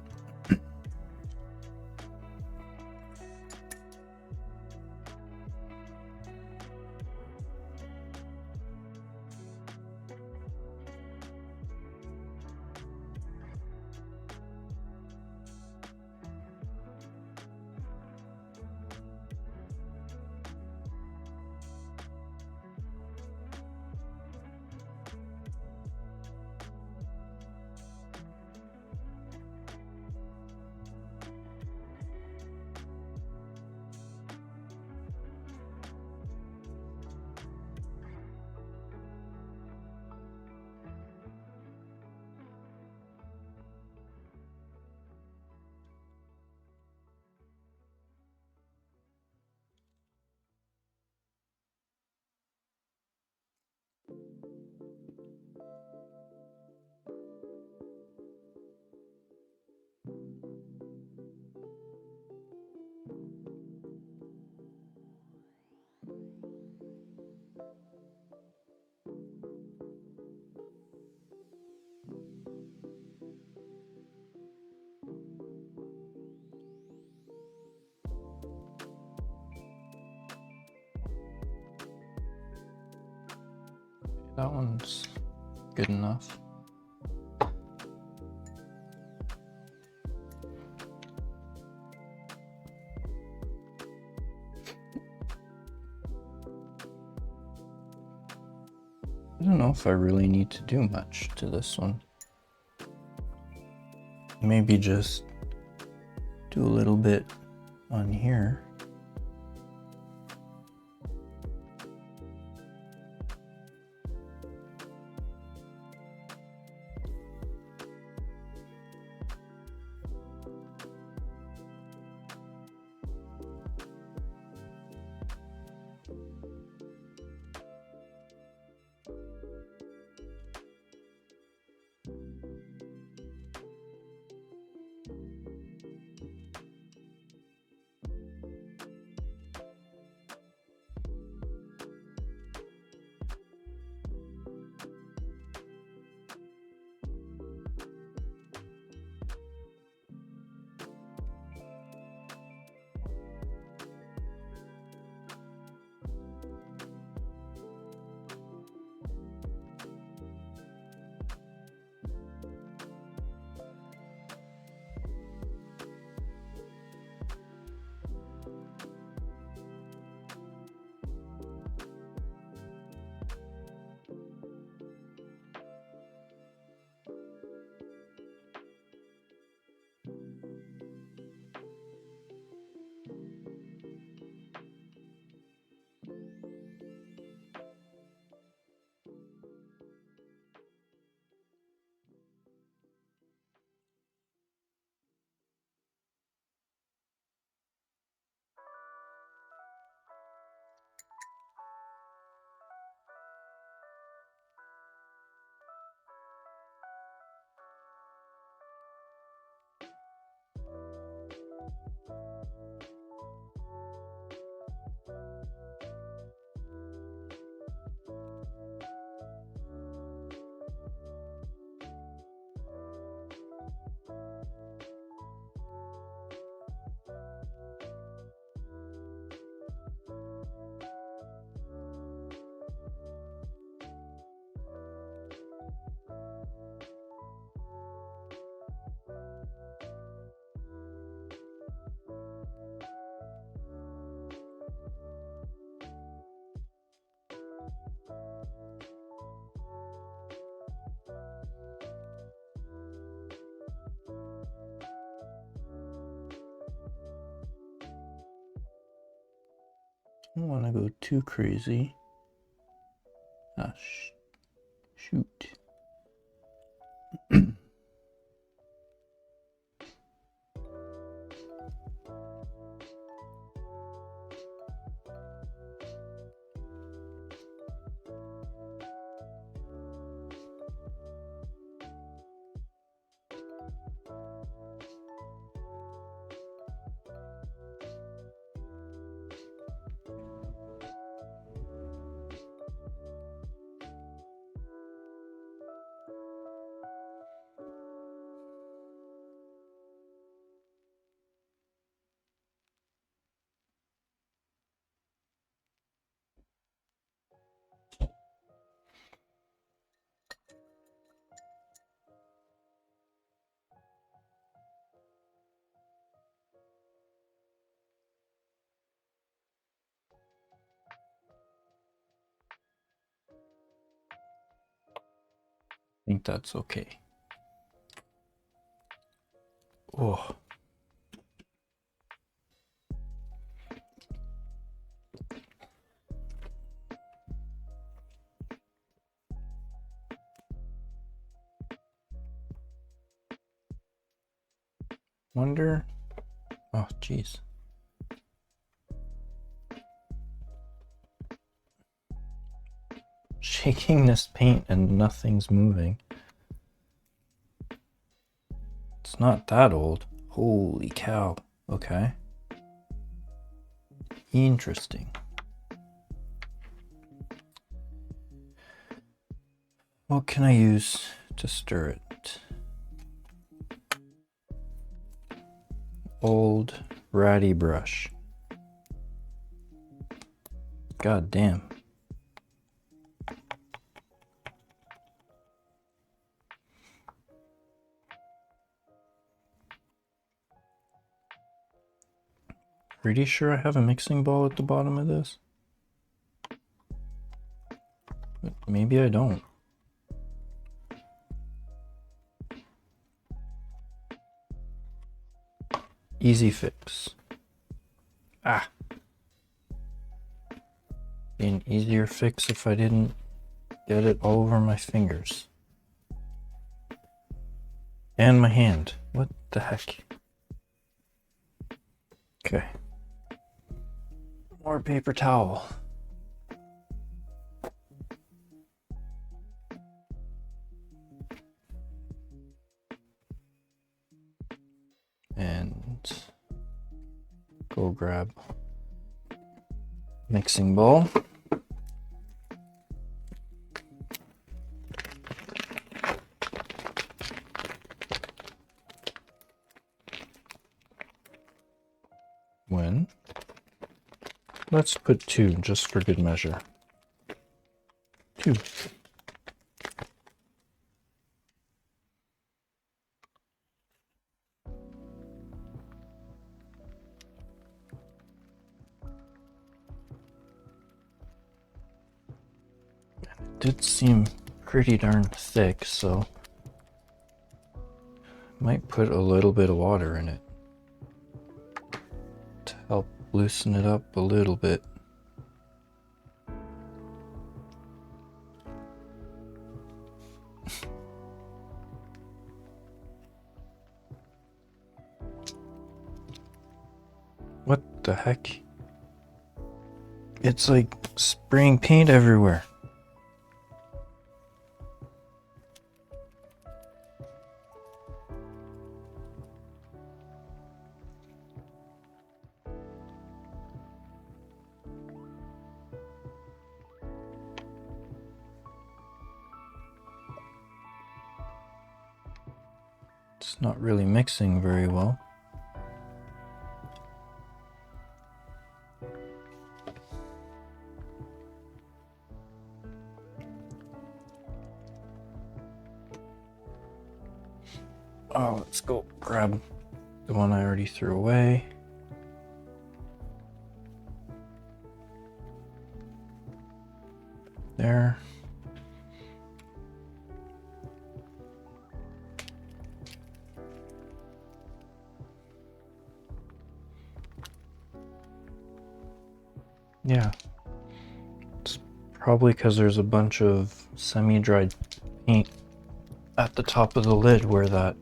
That one's good enough. I don't know if I really need to do much to this one. Maybe just do a little bit on here. I don't want to go too crazy. Ah, shoot. I think that's okay. Oh. Wonder. Oh, geez. Shaking this paint and nothing's moving. It's not that old. Holy cow. Okay. Interesting. What can I use to stir it? Old ratty brush. God damn. Pretty sure I have a mixing ball at the bottom of this. But maybe I don't. Easy fix. Ah. Be an easier fix if I didn't get it all over my fingers. And my hand. What the heck? Okay. More paper towel. And go grab mixing bowl. Let's put 2 just for good measure. 2. It did seem pretty darn thick, so might put a little bit of water in it to help loosen it up a little bit. What the heck? It's like spraying paint everywhere. It's not really mixing very well. Oh, let's go grab the one I already threw away. There. Yeah. It's probably because there's a bunch of semi-dried paint at the top of the lid where that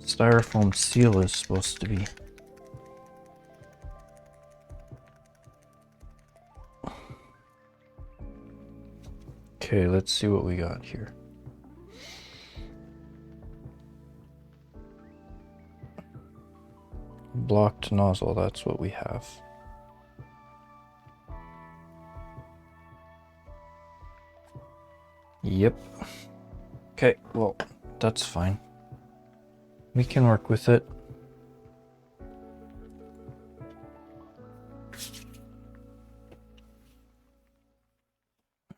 styrofoam seal is supposed to be. Okay, let's see what we got here. Blocked nozzle, that's what we have. Yep. Okay, well, that's fine. We can work with it.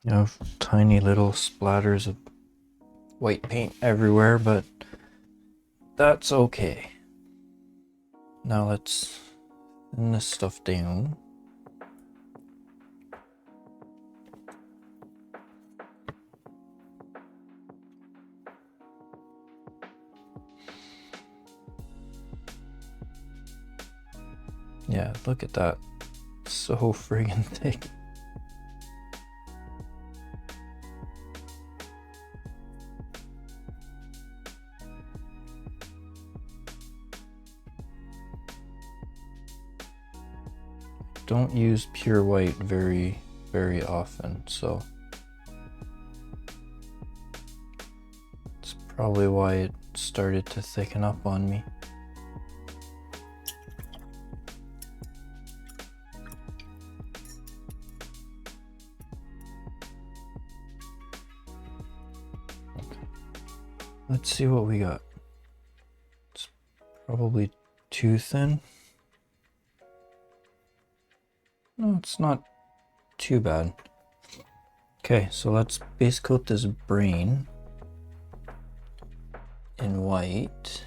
You have tiny little splatters of white paint everywhere, but that's okay. Now let's thin this stuff down. Yeah, look at that. So friggin' thick. Don't use pure white very often, so it's probably why it started to thicken up on me. Let's see what we got. It's probably too thin. No, it's not too bad. Okay, so let's base coat this brain in white.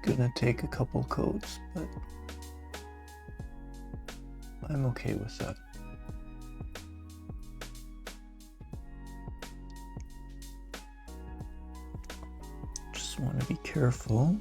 gonna take a couple coats, but I'm okay with that. Just want to be careful.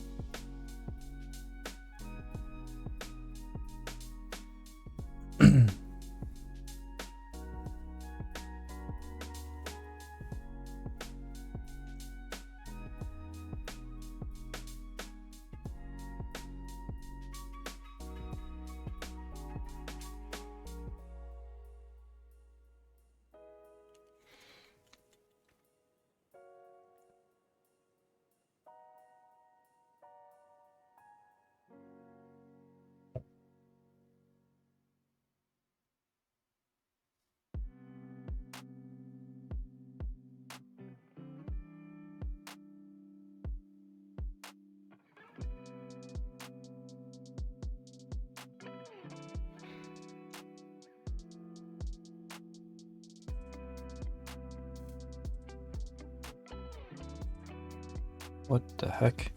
What the heck?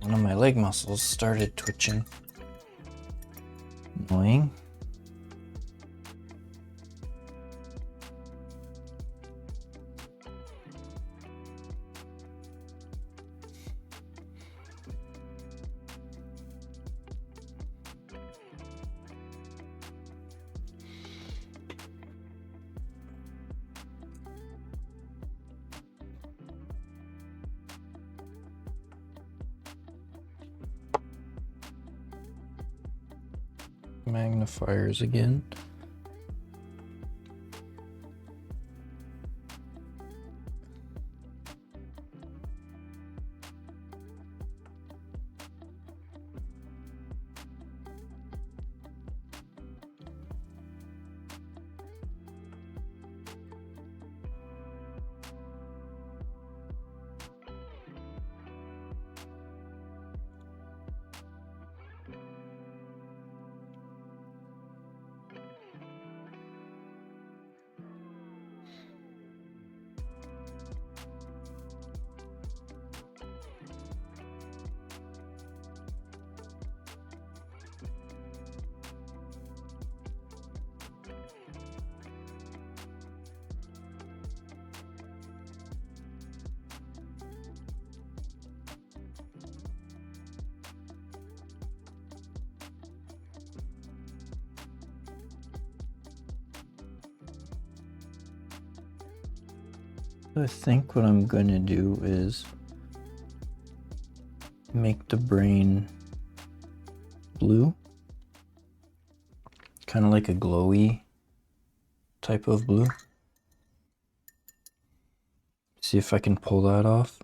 One of my leg muscles started twitching. Annoying. Magnifiers again. I think what I'm going to do is make the brain blue, kind of like a glowy type of blue. See if I can pull that off.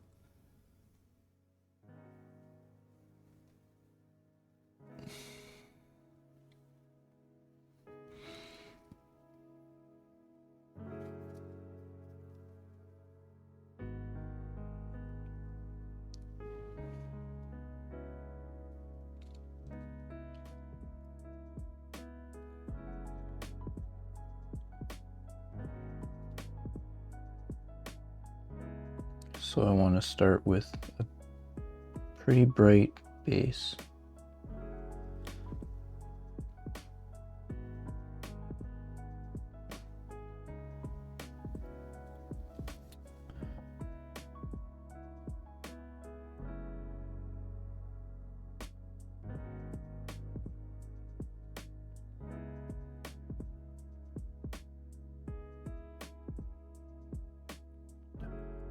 So I want to start with a pretty bright base.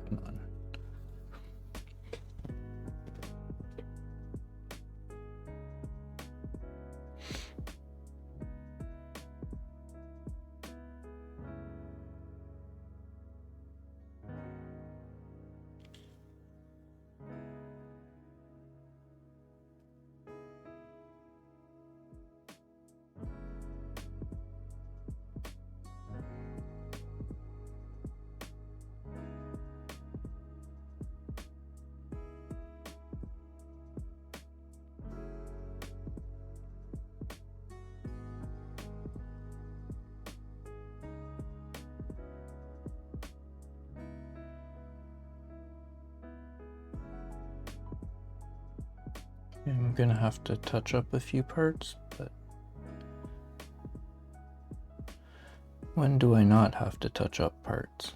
Come on. I'm gonna have to touch up a few parts, but when do I not have to touch up parts?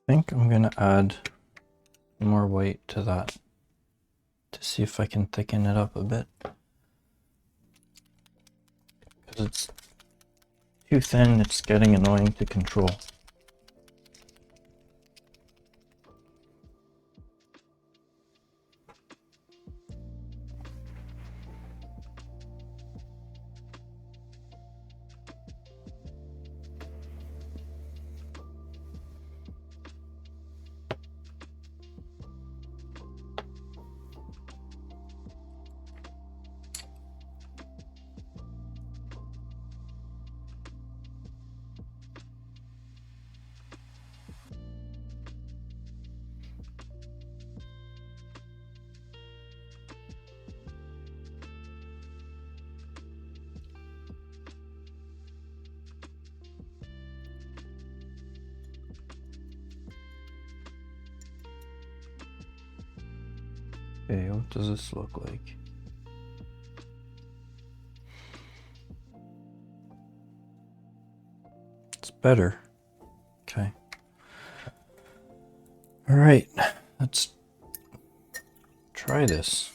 I think I'm gonna add more white to that to see if I can thicken it up a bit, because it's too thin, it's getting annoying to control. Okay, what does this look like? It's better. Okay. All right, let's try this.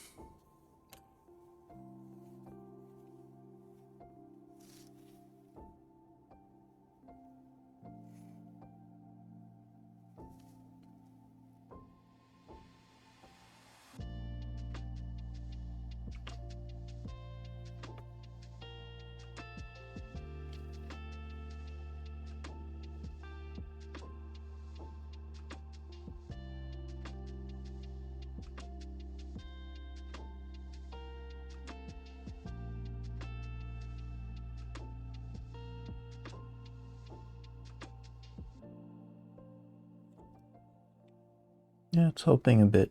Yeah, it's helping a bit.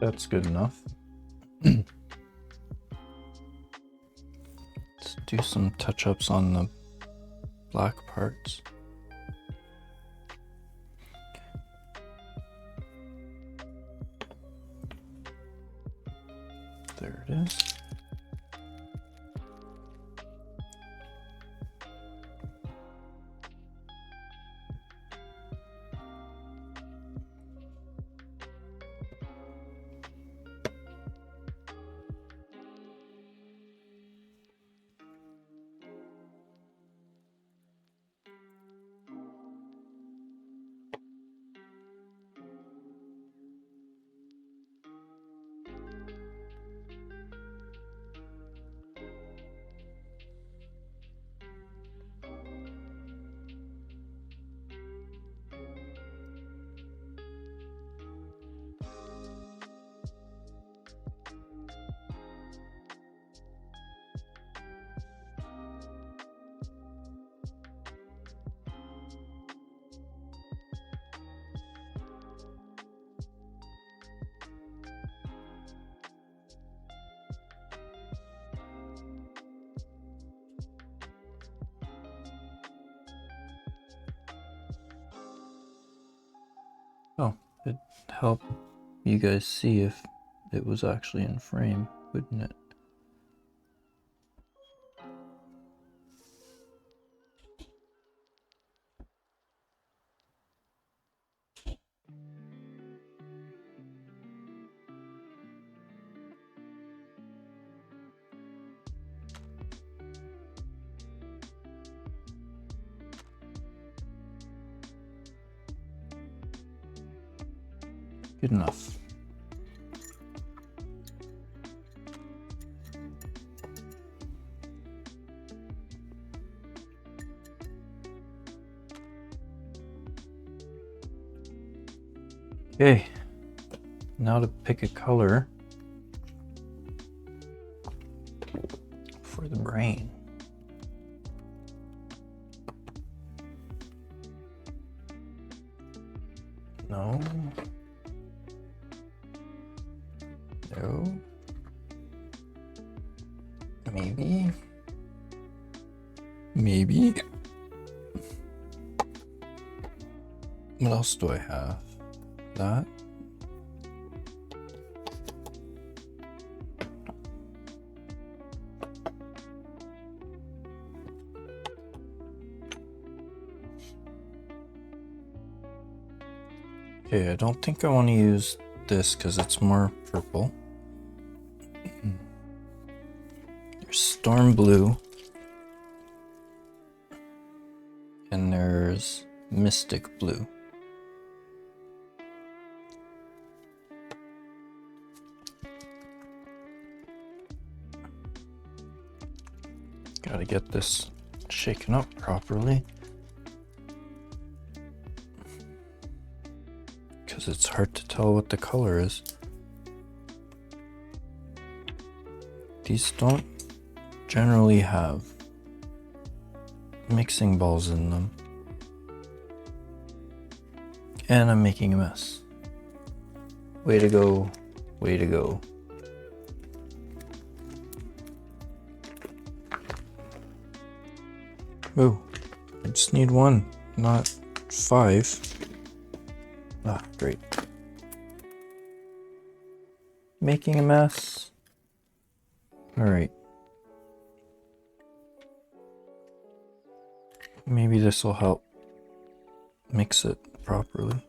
That's good enough. Let's do some touch-ups on the black parts. There it is. help you guys see if it was actually in frame, wouldn't it? Good enough. Okay, now to pick a color for the brain. No. No. Maybe. Maybe. What else do I have? That. Okay, I don't think I want to use this because it's more purple. There's storm blue. And there's mystic blue. Gotta get this shaken up properly, because it's hard to tell what the color is. These don't generally have mixing balls in them. And I'm making a mess. Way to go, way to go. Oh, I just need one, not 5. Ah, great. Making a mess. All right. Maybe this will help mix it properly.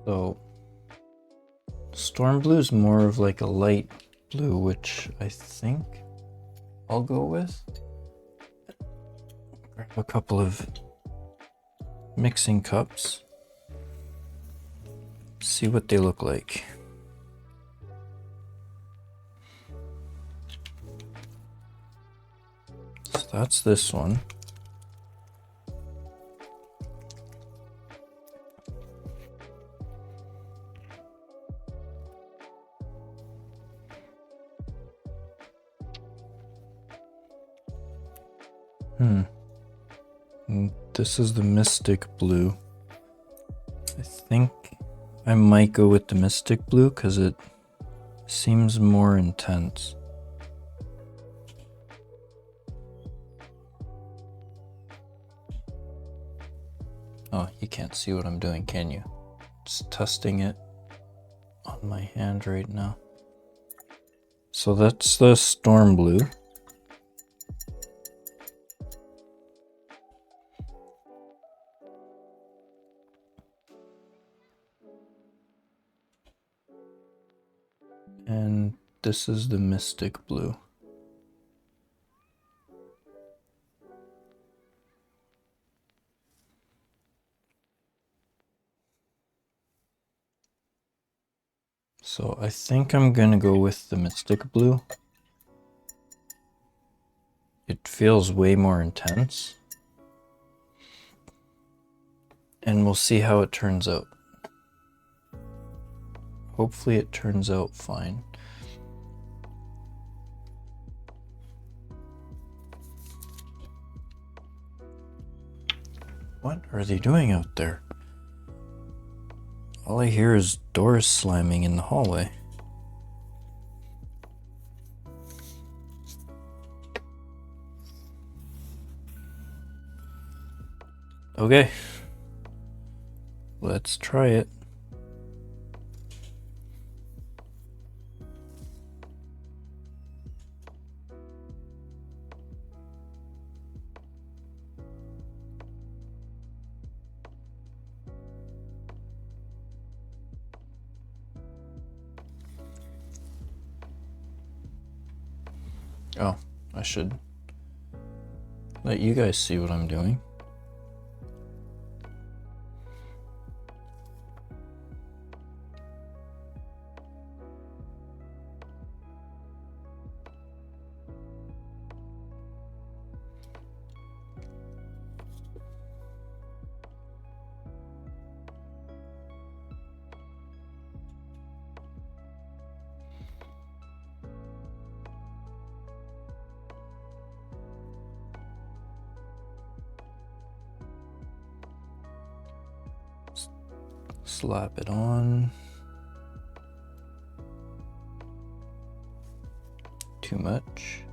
So, storm blue is more of like a light blue, which I think I'll go with. Grab a couple of mixing cups, see what they look like. So that's this one. And this is the mystic blue. I think I might go with the mystic blue because it seems more intense. Oh, you can't see what I'm doing, can you? Just testing it on my hand right now. So that's the storm blue. And this is the mystic blue. So I think I'm gonna go with the mystic blue. It feels way more intense. And we'll see how it turns out. Hopefully it turns out fine. What are they doing out there? All I hear is doors slamming in the hallway. Okay. Let's try it. Oh, I should let you guys see what I'm doing. Slap it on. Too much.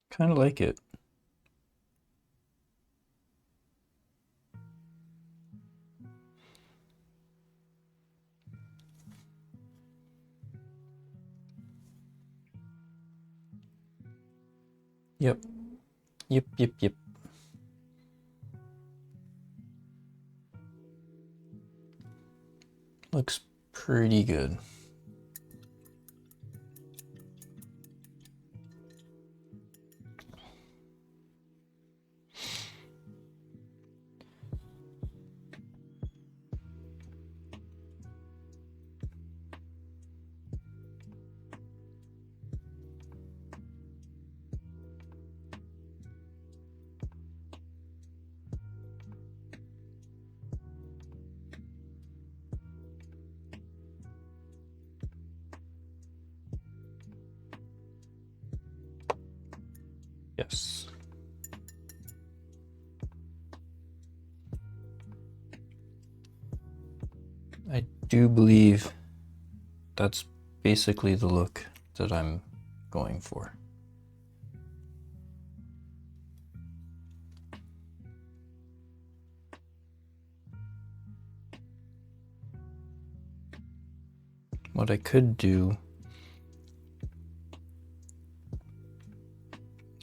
Kind of like it. Yep. Yep. Looks pretty good. Yes. I do believe that's basically the look that I'm going for. What I could do,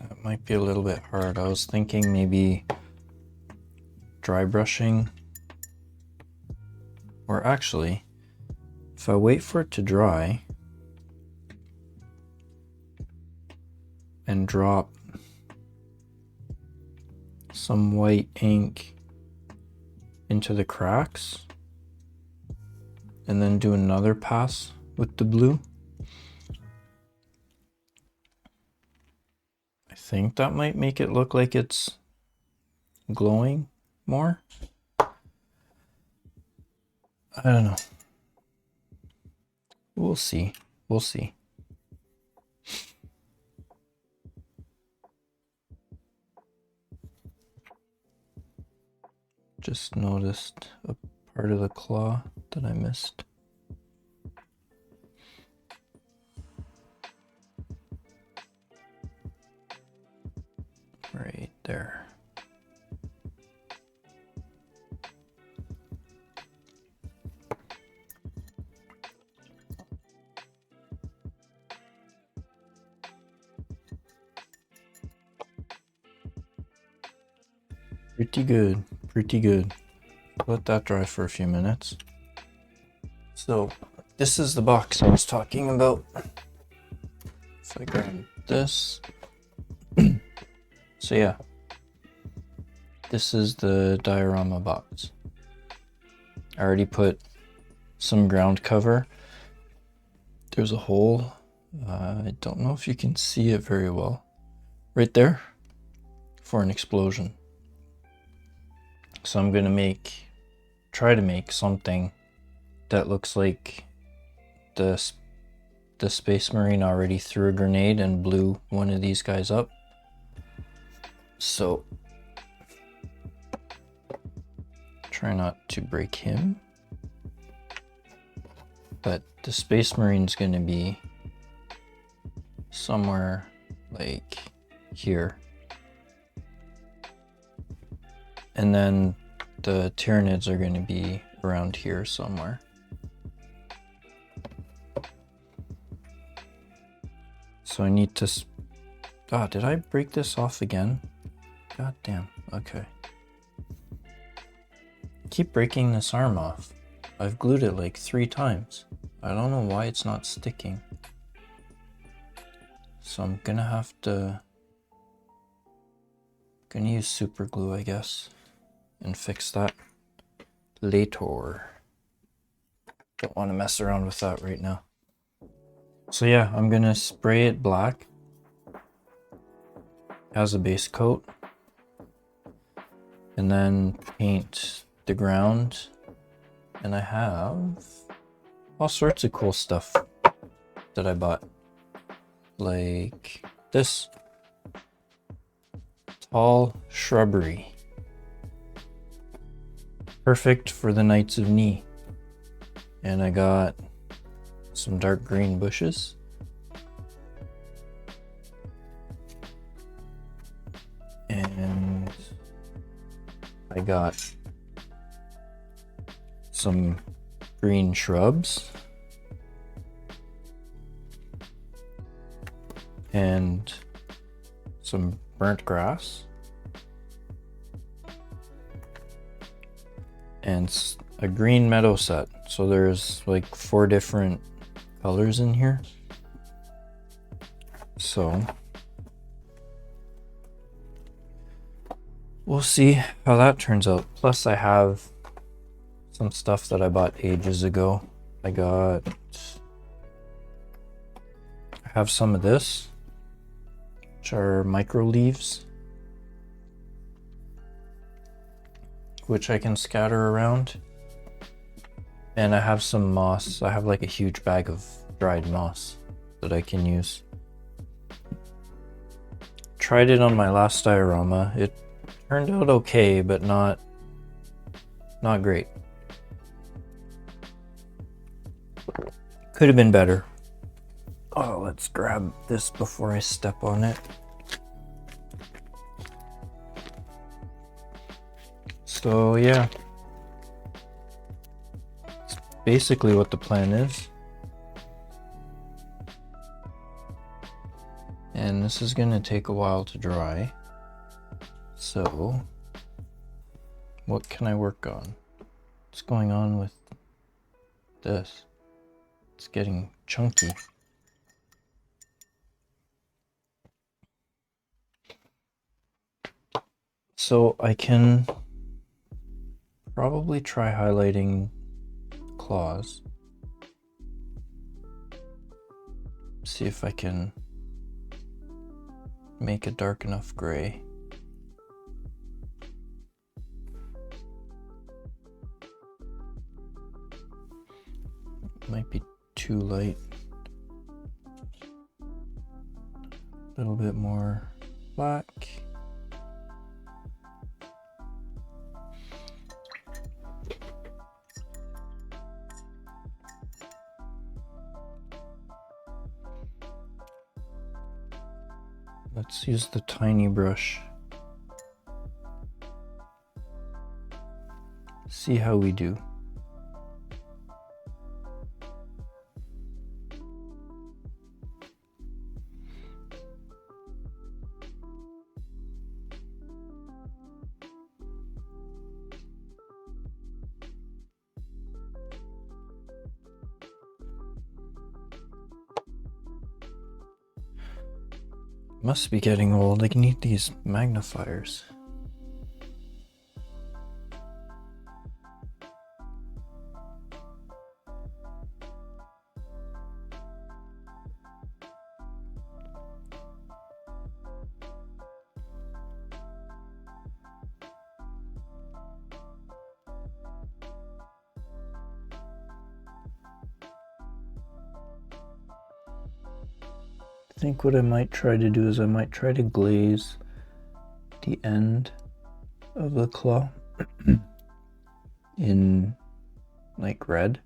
that might be a little bit hard. I was thinking maybe dry brushing, or actually, if I wait for it to dry and drop some white ink into the cracks and then do another pass with the blue, I think that might make it look like it's glowing more. I don't know. We'll see. We'll see. Just noticed a part of the claw that I missed. Right there. Pretty good, pretty good. Let that dry for a few minutes. So this is the box I was talking about. If I grab this. So yeah, this is the diorama box. I already put some ground cover. There's a hole. I don't know if you can see it very well. Right there. for an explosion. So I'm gonna try to make something that looks like the Space Marine already threw a grenade and blew one of these guys up. So try not to break him. But the Space Marine's gonna be somewhere like here. And then the Tyranids are gonna be around here somewhere. So I need to, did I break this off again? God damn, okay. Keep breaking this arm off. I've glued it like 3 times. I don't know why it's not sticking. So I'm gonna have to, use super glue, I guess, and fix that later. Don't want to mess around with that right now. So yeah, I'm gonna spray it black as a base coat, and then paint the ground. And I have all sorts of cool stuff that I bought, like this tall shrubbery, perfect for the Knights of Knee. And I got some dark green bushes, and I got some green shrubs and some burnt grass and a green meadow set. So there's like 4 different colors in here. So we'll see how that turns out. Plus I have some stuff that I bought ages ago. I have some of this, which are micro leaves, which I can scatter around. And I have some moss. I have like a huge bag of dried moss that I can use. Tried it on my last diorama. It turned out okay, but not great. Could have been better. Oh, let's grab this before I step on it. So yeah, it's basically what the plan is. And this is gonna take a while to dry. So what can I work on? What's going on with this? It's getting chunky. So I can probably try highlighting claws. See if I can make a dark enough gray. Might be too light. A little bit more black. Let's use the tiny brush. See how we do. Must be getting old. I need these magnifiers. think what I might try to do is I might try to glaze the end of the claw in like red.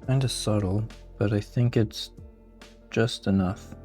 Kind of subtle, but I think it's just enough.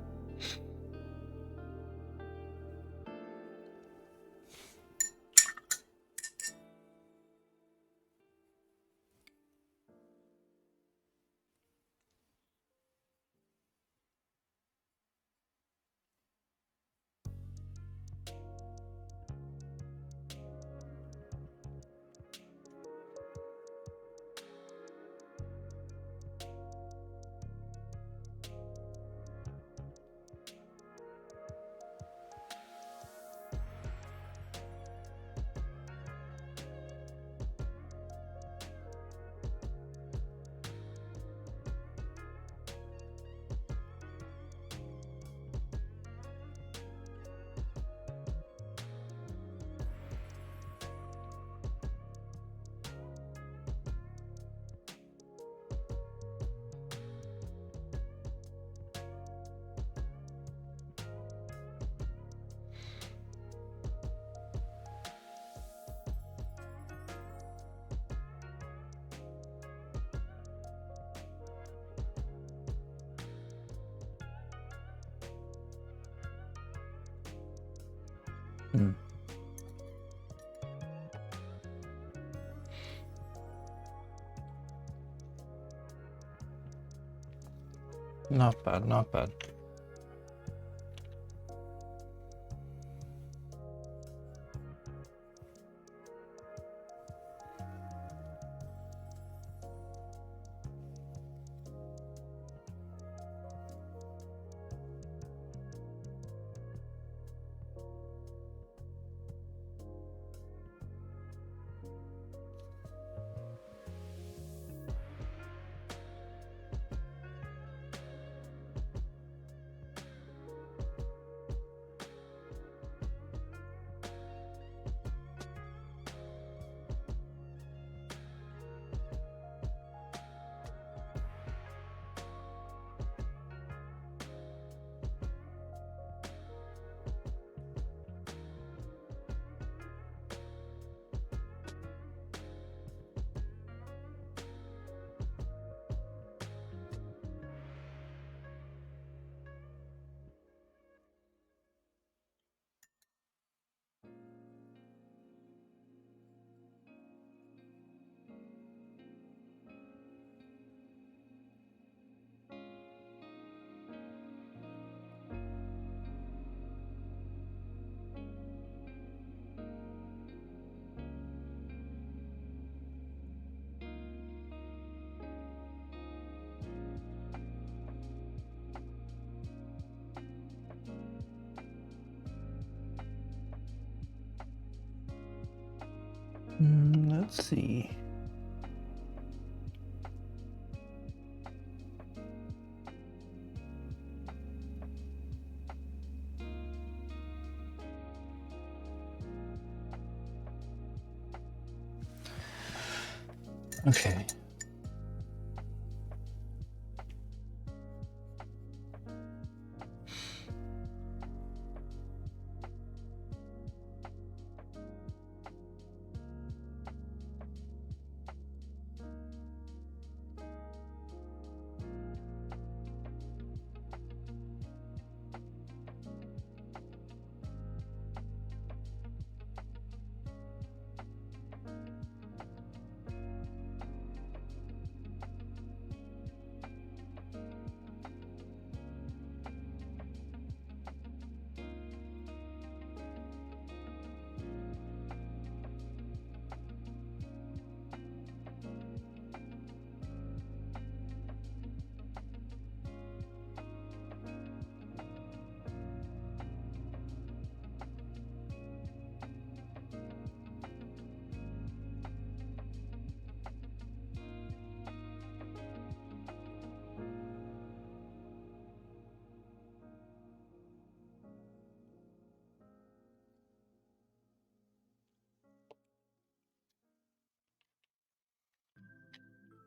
Not bad, not bad. Let's see. Okay.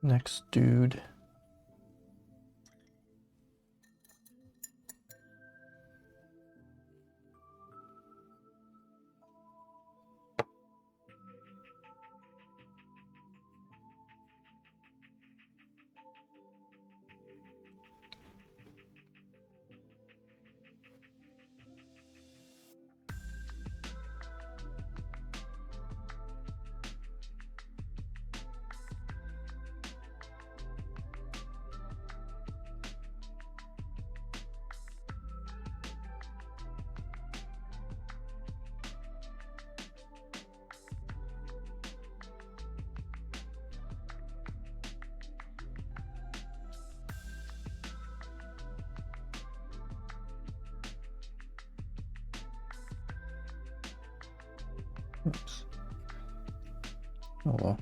Next dude. Oops. Oh well.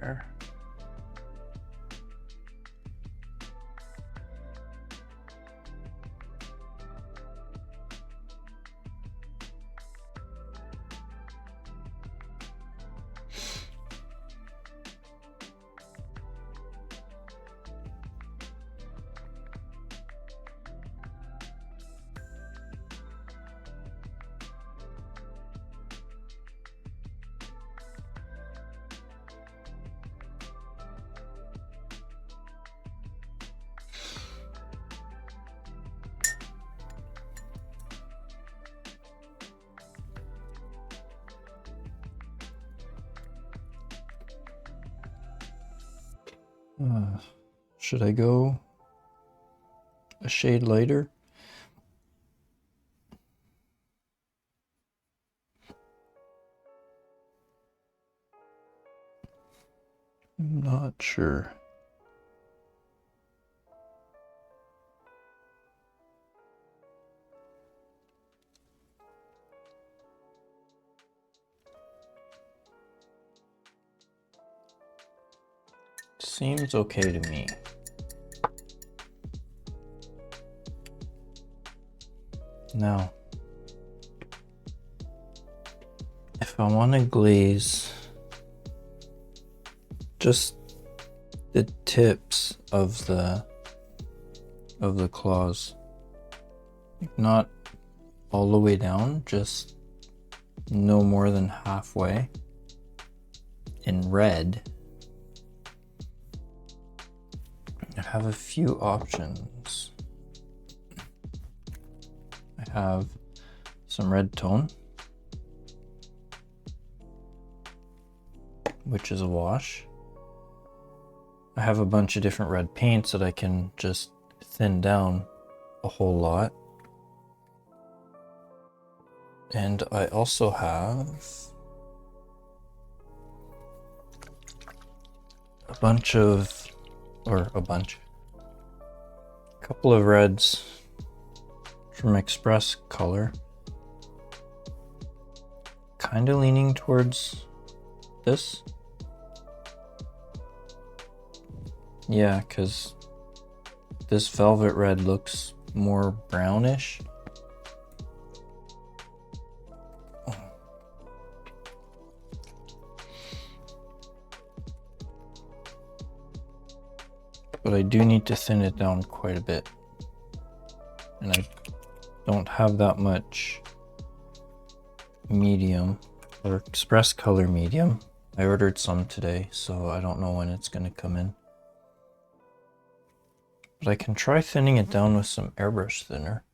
There. Should I go a shade lighter? I'm not sure. Seems okay to me. Now, if I want to glaze just the tips of the claws, not all the way down, just no more than halfway in red, I have a few options. have some red tone, which is a wash. I have a bunch of different red paints that I can just thin down a whole lot. And I also have a couple of reds from Express Color. Kind of leaning towards this. Yeah, because this velvet red looks more brownish. But I do need to thin it down quite a bit. And I don't have that much medium or Express Color medium. I ordered some today, so I don't know when it's going to come in. But I can try thinning it down with some airbrush thinner.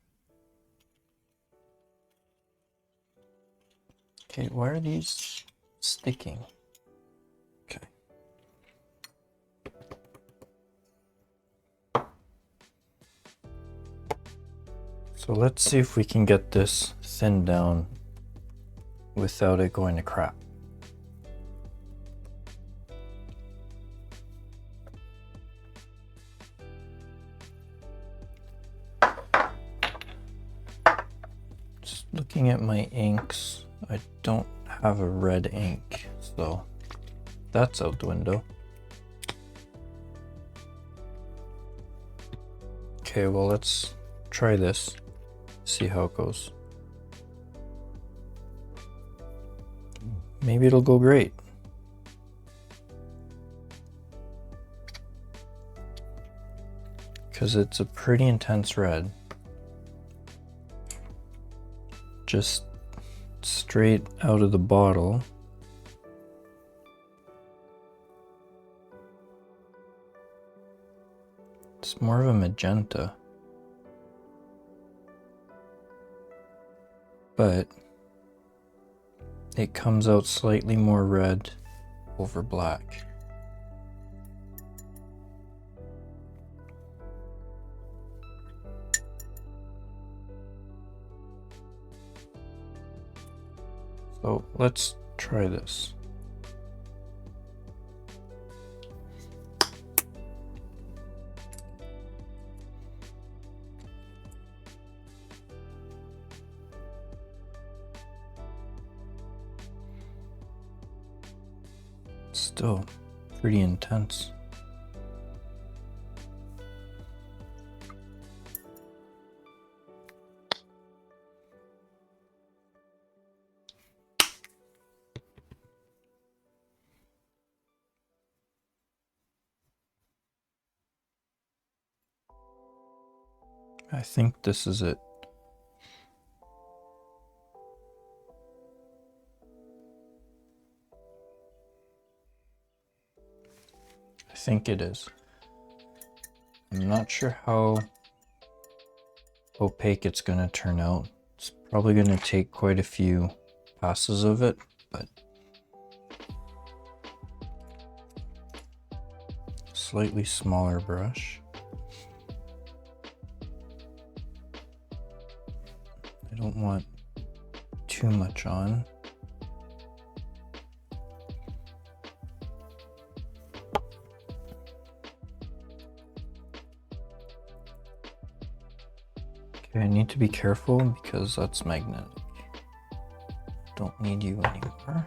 Okay, why are these sticking? Okay. So let's see if we can get this thinned down without it going to crap. Just looking at my inks, I don't have a red ink, so that's out the window. Okay, well, let's try this, see how it goes. Maybe it'll go great. Because it's a pretty intense red. Just straight out of the bottle. It's more of a magenta. But it comes out slightly more red over black. So let's try this. Still pretty intense. I think this is it. I think it is. I'm not sure how opaque it's going to turn out. It's probably going to take quite a few passes of it, but slightly smaller brush. I don't want too much on. Okay, I need to be careful because that's magnetic. Don't need you anymore.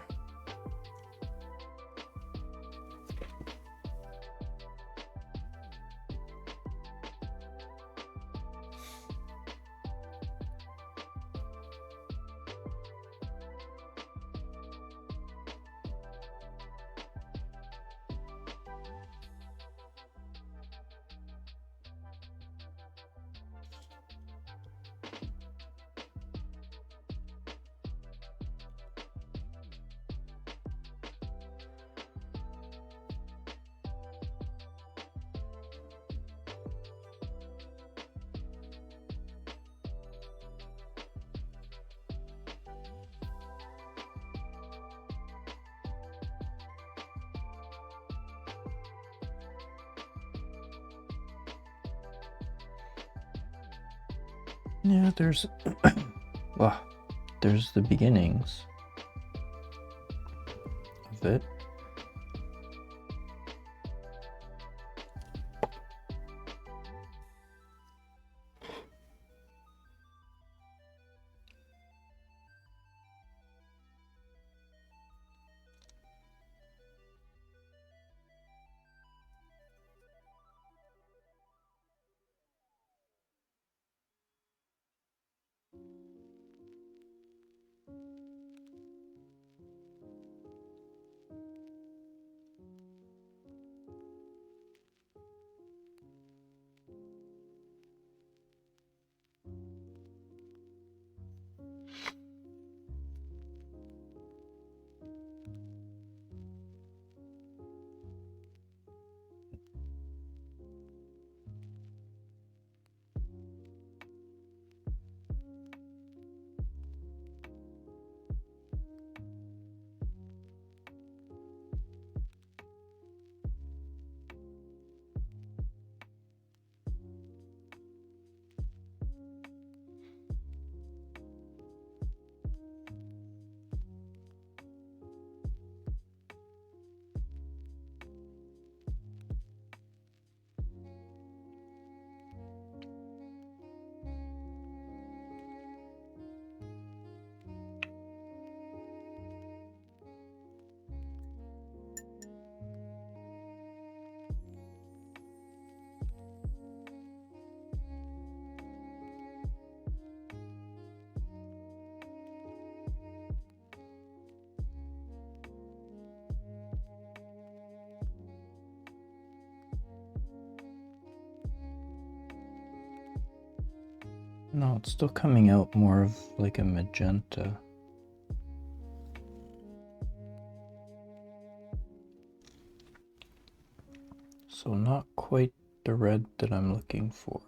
Yeah, there's well, there's the beginnings of it. No, it's still coming out more of like a magenta. So not quite the red that I'm looking for.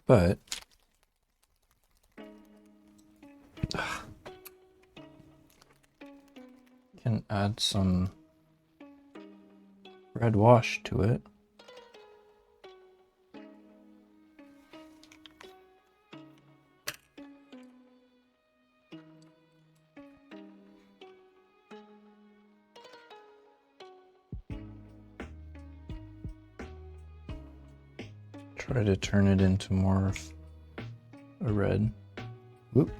But can add some red wash to it. Try to turn it into more of a red. Whoop.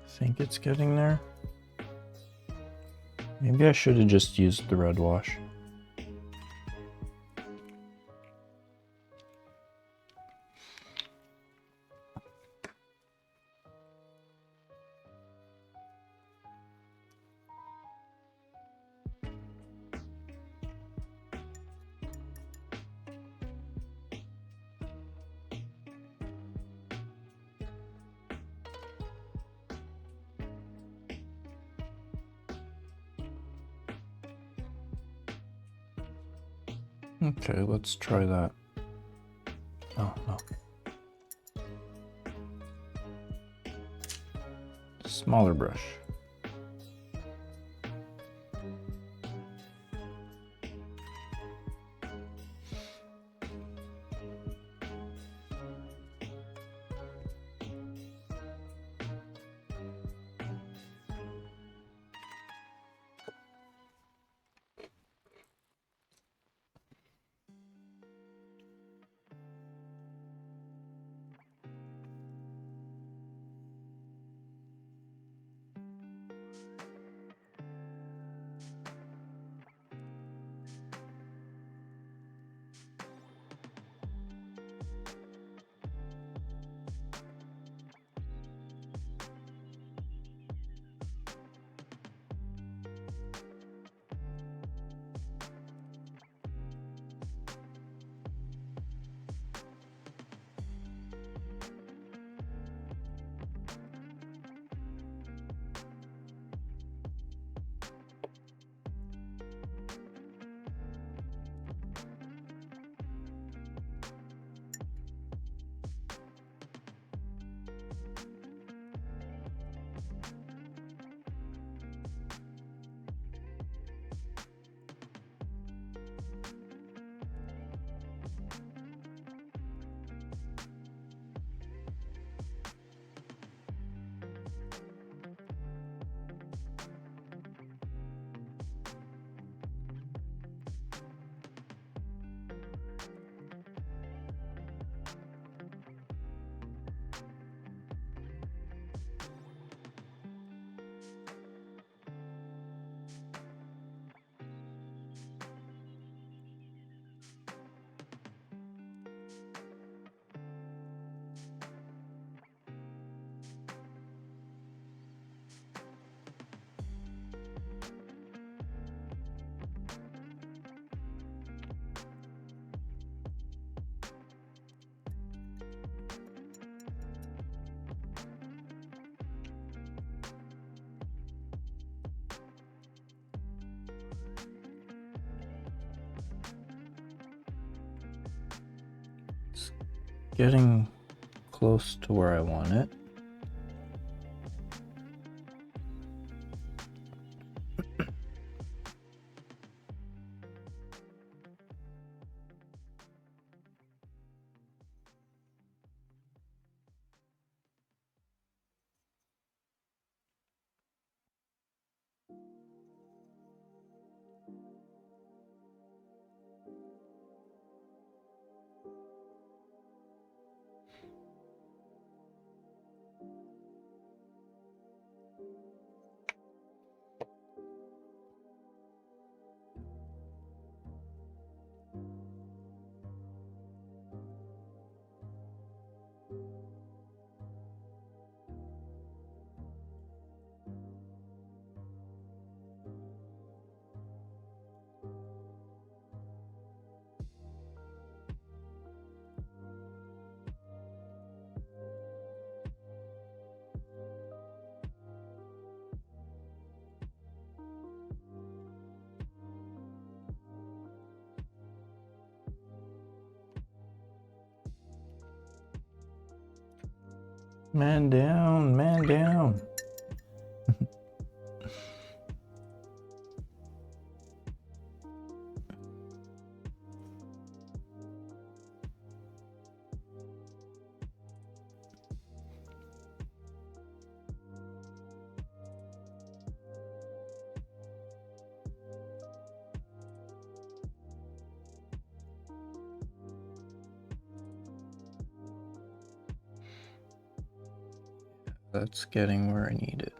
I think it's getting there. Maybe I should have just used the red wash. Okay, let's try that. Oh, no. Smaller brush. getting close to where I want it. Man down, man down. That's getting where I need it.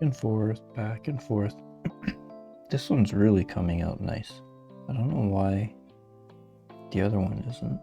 and forth, back and forth. This one's really coming out nice. I don't know why the other one isn't.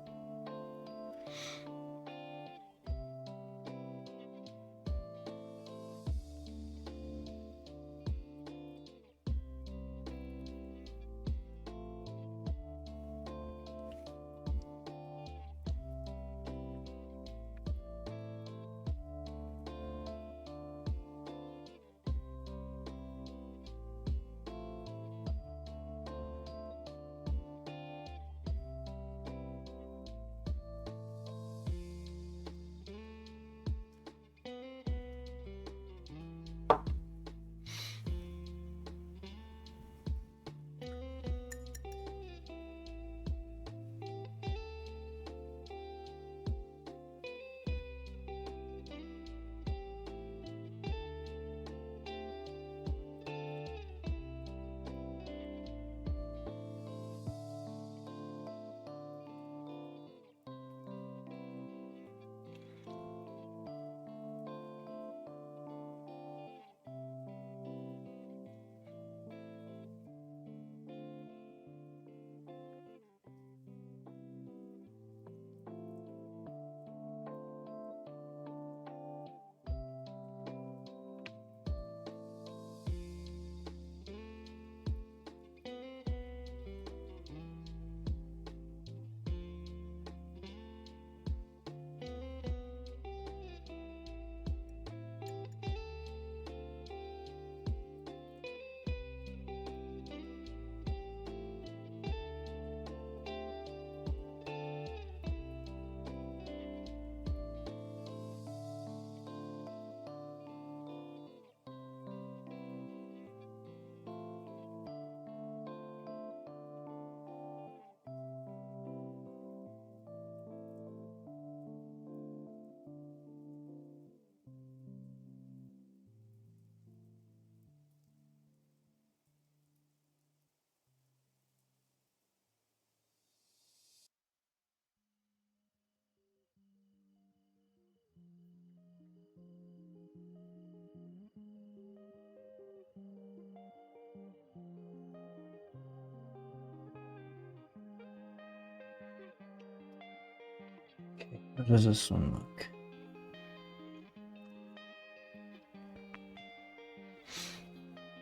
Okay, how does this one look?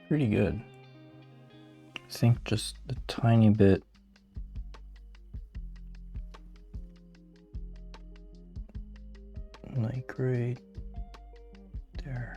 Pretty good. I think just a tiny bit like right there.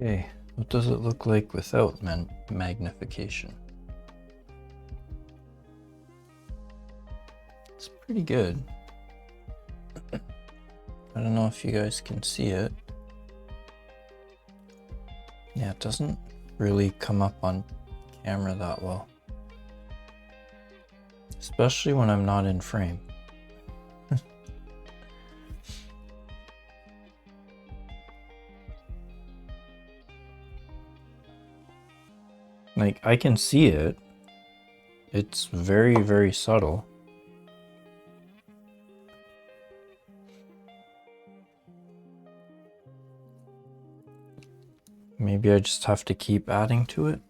Okay, what does it look like without magnification? It's pretty good. I don't know if you guys can see it. Yeah, it doesn't really come up on camera that well. Especially when I'm not in frame. Like, I can see it. It's very, very subtle. Maybe I just have to keep adding to it.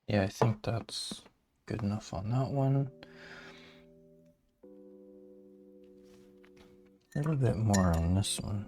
Yeah, I think that's good enough on that one. A little bit more on this one.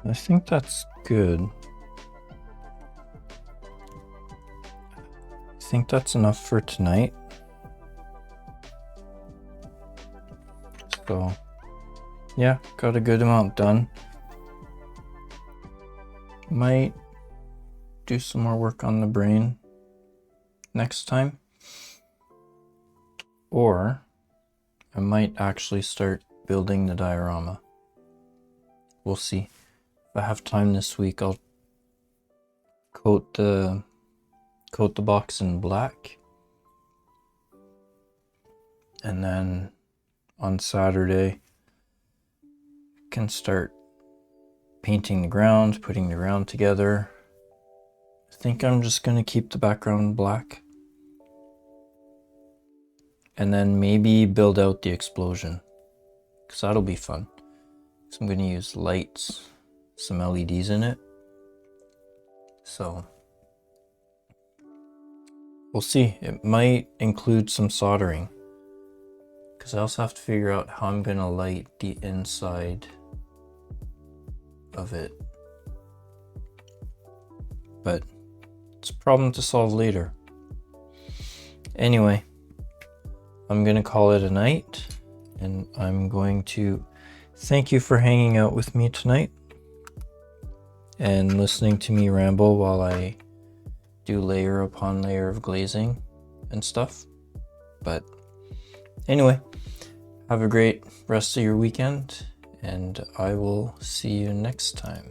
I think that's good. I think that's enough for tonight. So yeah, got a good amount done. Might do some more work on the brain next time. Or I might actually start building the diorama. We'll see. If I have time this week, I'll coat the box in black. And then on Saturday, can start painting the ground, putting the ground together. I think I'm just going to keep the background black. And then maybe build out the explosion, because that'll be fun. So I'm going to use lights, some LEDs in it. So we'll see. It might include some soldering, because I also have to figure out how I'm going to light the inside of it. But it's a problem to solve later. Anyway, I'm going to call it a night, and I'm going to thank you for hanging out with me tonight and listening to me ramble while I do layer upon layer of glazing and stuff. But anyway, have a great rest of your weekend, and I will see you next time.